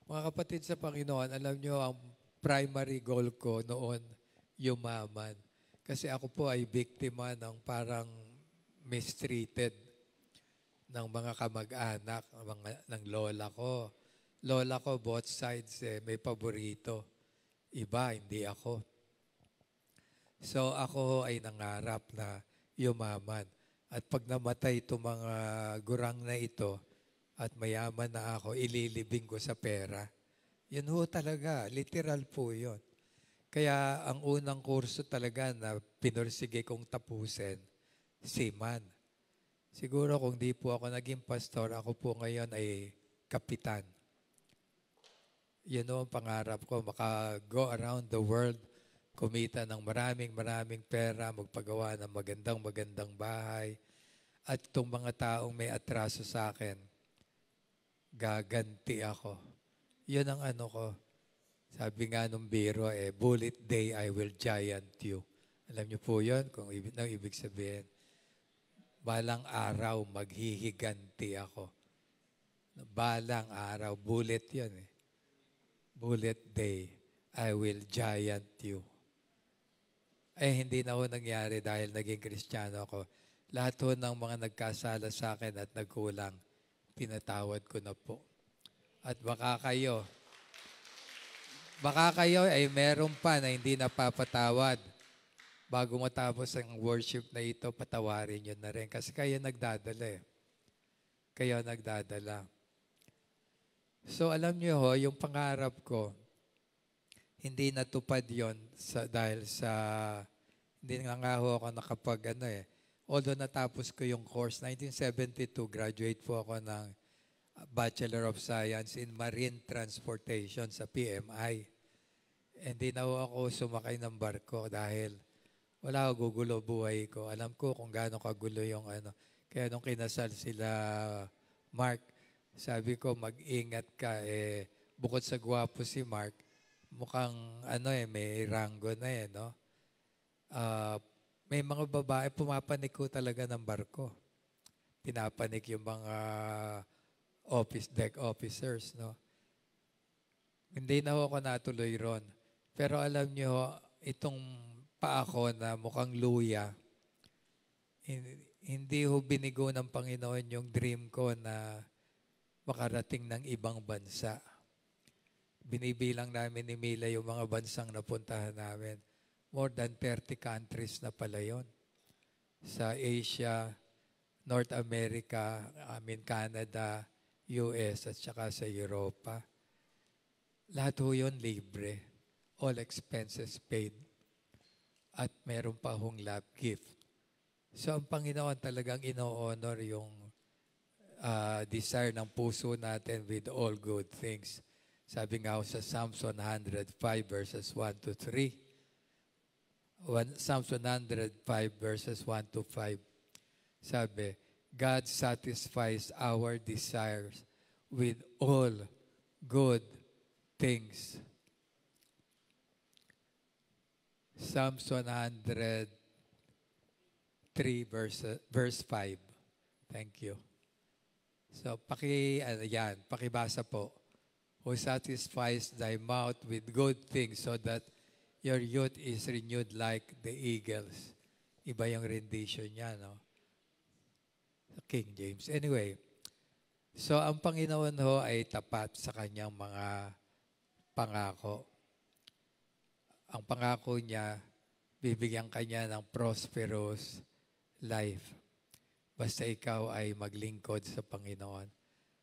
Mga kapatid sa Panginoon, alam nyo, ang primary goal ko noon, yumaman. Kasi ako po ay biktima ng parang mistreated ng mga kamag-anak, ng lola ko. Lola ko, both sides, may paborito. Iba, hindi ako. So ako ay nangarap na yumaman. At pag namatay itong mga gurang na ito, at mayaman na ako, ililibing ko sa pera. Yun ho talaga, literal po yun. Kaya ang unang kurso talaga na pinursige kong tapusin, seaman. Siguro kung di po ako naging pastor, ako po ngayon ay kapitan. Yun ho ang pangarap ko, maka-go around the world, kumita ng maraming pera, magpagawa ng magandang bahay. At itong mga taong may atraso sa akin, gaganti ako. Yun ang ano ko. Sabi nga nung biro, bullet day, I will giant you. Alam niyo po yun, kung ibig sabihin. Balang araw, maghihiganti ako. Balang araw, bullet yun Bullet day, I will giant you. Hindi na ho nangyari dahil naging Kristiyano ako. Lahat ho ng mga nagkasala sa akin at nagkulang, pinatawad ko na po. At baka kayo ay meron pa na hindi napapatawad. Bago matapos ang worship na ito, patawarin nyo na rin. Kasi kayo nagdadala eh. Kayo nagdadala. So alam nyo ho, yung pangarap ko, hindi natupad yon dahil sa, hindi nga ho ako nakapag although natapos ko yung course, 1972, graduate po ako ng Bachelor of Science in Marine Transportation sa PMI. Hindi na ho ako sumakay ng barko dahil wala ako gugulo buhay ko. Alam ko kung gaano kagulo yung Kaya nung kinasal sila Mark, sabi ko mag-ingat ka bukod sa gwapo si Mark, mukhang may ranggo na no? May mga babae pumapanik ko talaga ng barko. Pinapanik yung mga deck officers, no? Hindi na ako natuloy ron. Pero alam nyo, itong paa ko na mukhang luya, hindi ho binigo ng Panginoon yung dream ko na makarating ng ibang bansa. Binibilang namin ni Mila yung mga bansang napuntahan namin. More than 30 countries na pala yun. Sa Asia, North America, Canada, US, at saka sa Europa. Lahat ho yun libre. All expenses paid. At meron pa hong love gift. So ang Panginoon talagang ino-honor yung desire ng puso natin with all good things. Sabi nga sa Psalms 105 verses 1 to 3. Psalms 105 verses 1 to 5. Sabi, God satisfies our desires with all good things. Psalms 103 verse 5. Thank you. So, pakibasa po. Who satisfies thy mouth with good things so that your youth is renewed like the eagles. Iba yung rendition niya, no? King James. Anyway, so ang Panginoon ho ay tapat sa kanyang mga pangako. Ang pangako niya, bibigyan kanya ng prosperous life. Basta ikaw ay maglingkod sa Panginoon.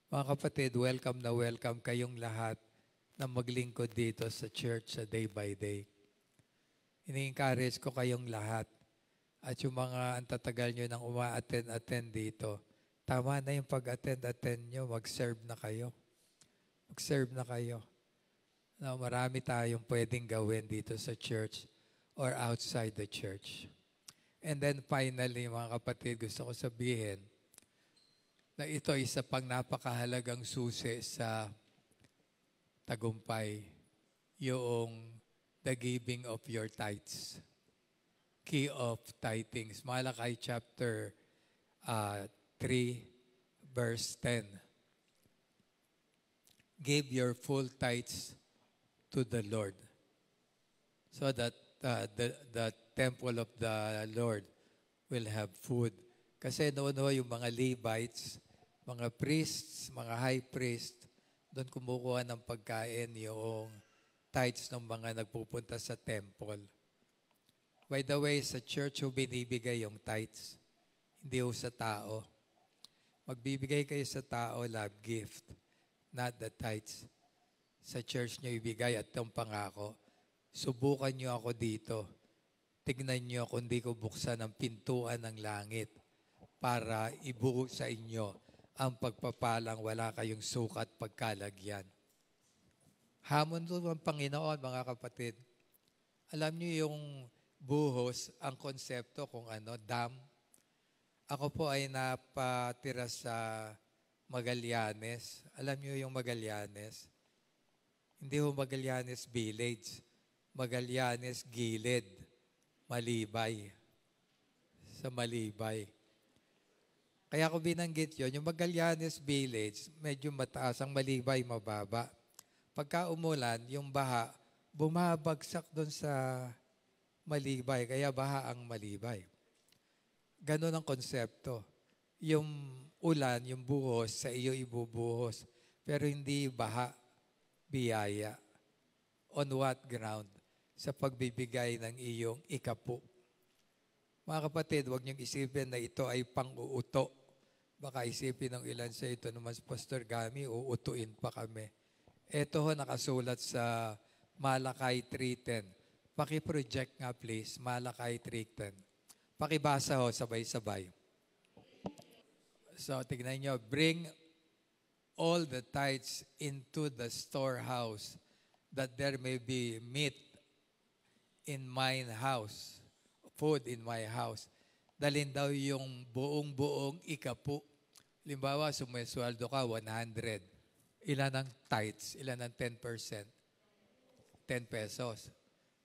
Mga kapatid, welcome na welcome kayong lahat na maglingkod dito sa church sa day by day. Ini-encourage ko kayong lahat at yung mga antatagal nyo nang uma-attend dito, tama na yung pag-attend nyo, mag-serve na kayo. Mag-serve na kayo. No, marami tayong pwedeng gawin dito sa church or outside the church. And then finally, mga kapatid, gusto ko sabihin na ito ay isa pang napakahalagang susi sa tagumpay, yung the giving of your tithes. Key of tithings. Malakay chapter 3, verse 10. Give your full tithes to the Lord so that the temple of the Lord will have food. Kasi noon yung mga Levites, mga priests, mga high priest, doon kumukuha ng pagkain yung tithes ng mga nagpupunta sa temple. By the way, sa church ho binibigay yung tithes, hindi ho sa tao. Magbibigay kayo sa tao, love gift, not the tithes. Sa church nyo ibigay at itong pangako. Subukan nyo ako dito. Tignan nyo kung di ko buksan ang pintuan ng langit para ibuo sa inyo ang pagpapalang wala kayong sukat pagkalagyan. Hamon doon ang Panginoon, mga kapatid. Alam niyo yung buhos, ang konsepto kung dam. Ako po ay napatira sa Magallanes. Alam niyo yung Magallanes? Hindi ho Magallanes Village. Magallanes Gilid. Malibay. Sa Malibay. Kaya ko binanggit yun, yung Magallanes Village, medyo mataas, ang Malibay mababa. Pagka umulan, yung baha, bumabagsak doon sa malibay, kaya baha ang malibay. Ganon ang konsepto. Yung ulan, yung buhos, sa iyo ibubuhos. Pero hindi baha, biyaya. On what ground? Sa pagbibigay ng iyong ikapu. Mga kapatid, huwag niyong isipin na ito ay pang-uuto. Baka isipin ng ilan sa ito naman, Pastor Gami, uutuin pa kami. Ito ho nakasulat sa Malakay 3:10. Paki-project nga please, Malakay 3:10. Pakibasa ho, sabay-sabay. So, tignan nyo, bring all the tithes into the storehouse, that there may be meat in mine house, food in my house. Dalhin daw yung buong-buong ikapu. Limbawa, sumesweldo ka, 100. Ilan ang tithes? Ilan ang 10%? 10 pesos.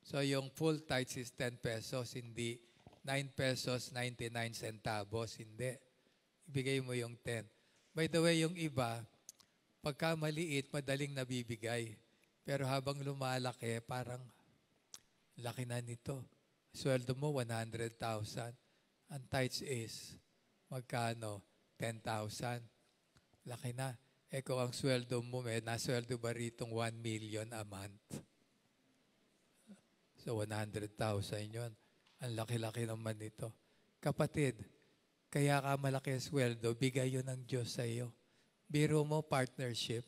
So, yung full tithes is 10 pesos, hindi 9 pesos 99 centavos, hindi. Ibigay mo yung 10. By the way, yung iba, pagka maliit, madaling nabibigay. Pero habang lumalaki, parang laki na nito. Sweldo mo, 100,000. Ang tithes is, magkano? 10,000. Laki na. Kung ang sweldo mo, nasweldo ba ritong 1 million a month? So, 100,000 yun. Ang laki-laki naman nito. Kapatid, kaya ka malaki ang sweldo, bigay yun ng Diyos sa iyo. Biro mo, partnership.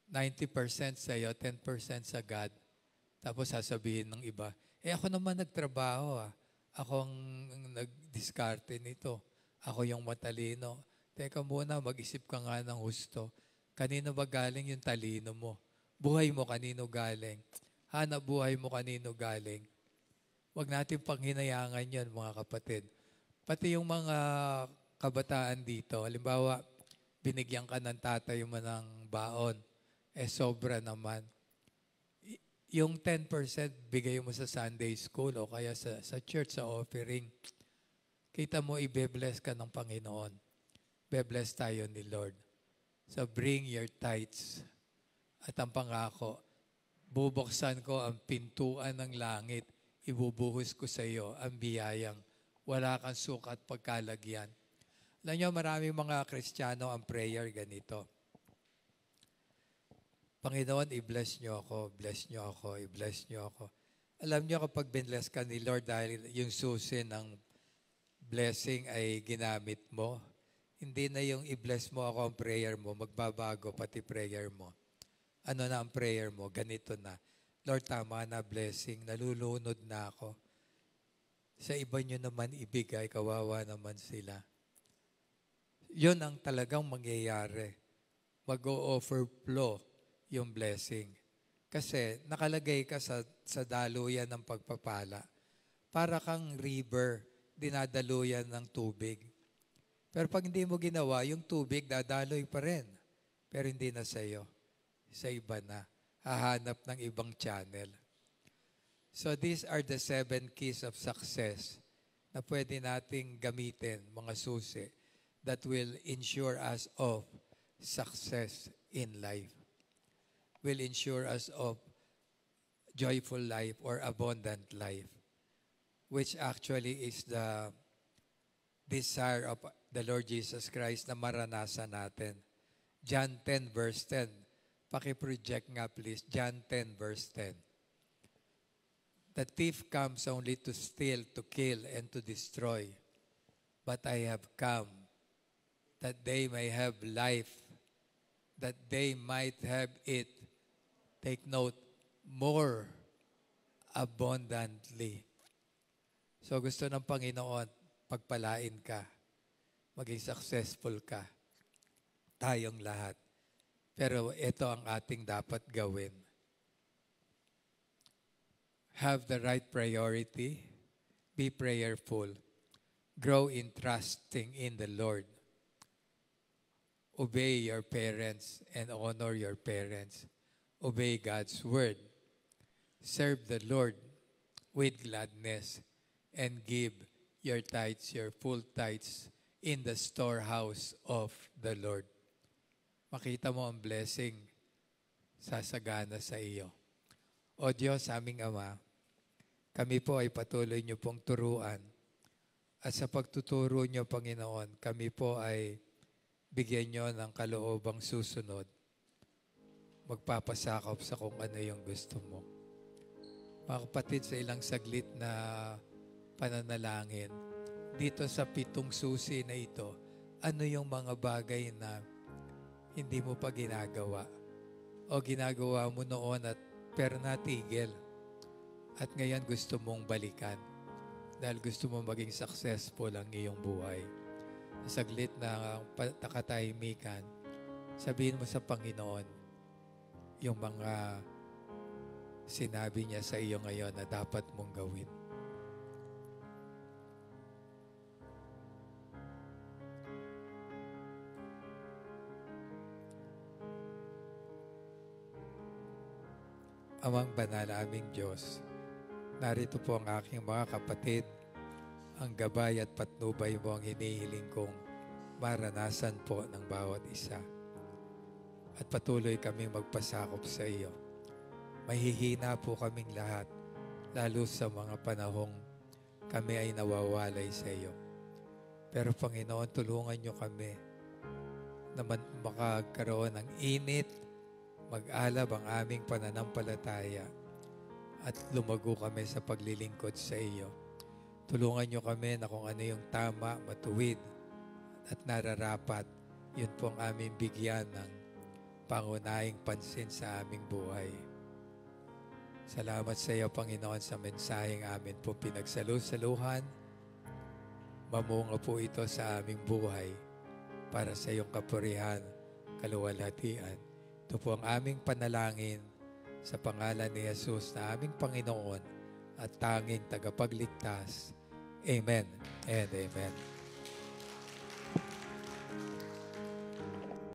90% sa iyo, 10% sa God. Tapos sasabihin ng iba, ako naman nagtrabaho . Ako ang nag-diskarte nito. Ako yung matalino. Teka muna, mag-isip ka nga ng husto. Kanino ba galing yung talino mo? Buhay mo kanino galing? Hanap buhay mo kanino galing? Huwag natin panghinayangan yan, mga kapatid. Pati yung mga kabataan dito, halimbawa, binigyan ka ng tatay mo ng baon, sobra naman. Yung 10% bigay mo sa Sunday school o kaya sa church, sa offering. Kita mo, ibe-bless ka ng Panginoon. Be-bless tayo ni Lord. So bring your tithes. At ang pangako, bubuksan ko ang pintuan ng langit. Ibubuhos ko sa iyo ang biyayang wala kang sukat pagkalagyan. Alam niyo, maraming mga Kristiyano ang prayer ganito. Panginoon, i-bless niyo ako, bless niyo ako, i-bless niyo ako. Alam niyo, kapag binless ka ni Lord dahil yung susi ng blessing ay ginamit mo, hindi na yung i-bless mo ako ang prayer mo, magbabago pati prayer mo. Ano na ang prayer mo? Ganito na. Lord, tama na blessing, nalulunod na ako. Sa iba nyo naman ibigay, kawawa naman sila. Yun ang talagang mangyayari. Mag-o-overflow yung blessing. Kasi nakalagay ka sa daluyan ng pagpapala. Para kang river, dinadaluyan ng tubig. Pero pag hindi mo ginawa, yung tubig dadaloy pa rin. Pero hindi na sa iyo. Sa iba na. Hahanap ng ibang channel. So these are the 7 keys of success na pwede nating gamitin, mga susi, that will ensure us of success in life. Will ensure us of joyful life or abundant life, which actually is the desire of the Lord Jesus Christ na maranasan natin. John 10 verse 10. Paki-project nga please. John 10 verse 10. The thief comes only to steal, to kill, and to destroy. But I have come that they may have life, that they might have it, take note, more abundantly. So gusto ng Panginoon, pagpalain ka, maging successful ka, tayong lahat. Pero ito ang ating dapat gawin. Have the right priority, be prayerful, grow in trusting in the Lord. Obey your parents and honor your parents. Obey God's word. Serve the Lord with gladness and give your tithes, your full tithes in the storehouse of the Lord. Makita mo ang blessing sasagana sa iyo. O Diyos, aming Ama, kami po ay patuloy niyo pong turuan. At sa pagtuturo niyo, Panginoon, kami po ay bigyan niyo ng kaloobang susunod. Magpapasakop sa kung ano yung gusto mo. Mga kapatid, sa ilang saglit na pananalangin, dito sa 7 susi na ito, ano yung mga bagay na hindi mo pa ginagawa o ginagawa mo noon at pero natigil at ngayon gusto mong balikan dahil gusto mong maging successful ang iyong buhay. Saglit na nakatahimikan, sabihin mo sa Panginoon yung mga sinabi niya sa iyo ngayon na dapat mong gawin. Amang banal aming Diyos, narito po ang aking mga kapatid, ang gabay at patnubay mo ang hinihiling kong maranasan po ng bawat isa. At patuloy kaming magpasakop sa iyo. Mahihina po kaming lahat, lalo sa mga panahong kami ay nawawalay sa iyo. Pero Panginoon, tulungan niyo kami na makakaroon ng init, mag-alab ang aming pananampalataya at lumago kami sa paglilingkod sa iyo. Tulungan niyo kami na kung ano yung tama, matuwid at nararapat, yun po ang aming bigyan ng pangunahing pansin sa aming buhay. Salamat sa iyo, Panginoon, sa mensaheng amin po pinagsalusaluhan. Mamunga po ito sa aming buhay para sa iyong kapurihan, kaluwalhatian. Ito po ang aming panalangin sa pangalan ni Jesus na aming Panginoon at tanging tagapagligtas. Amen and amen.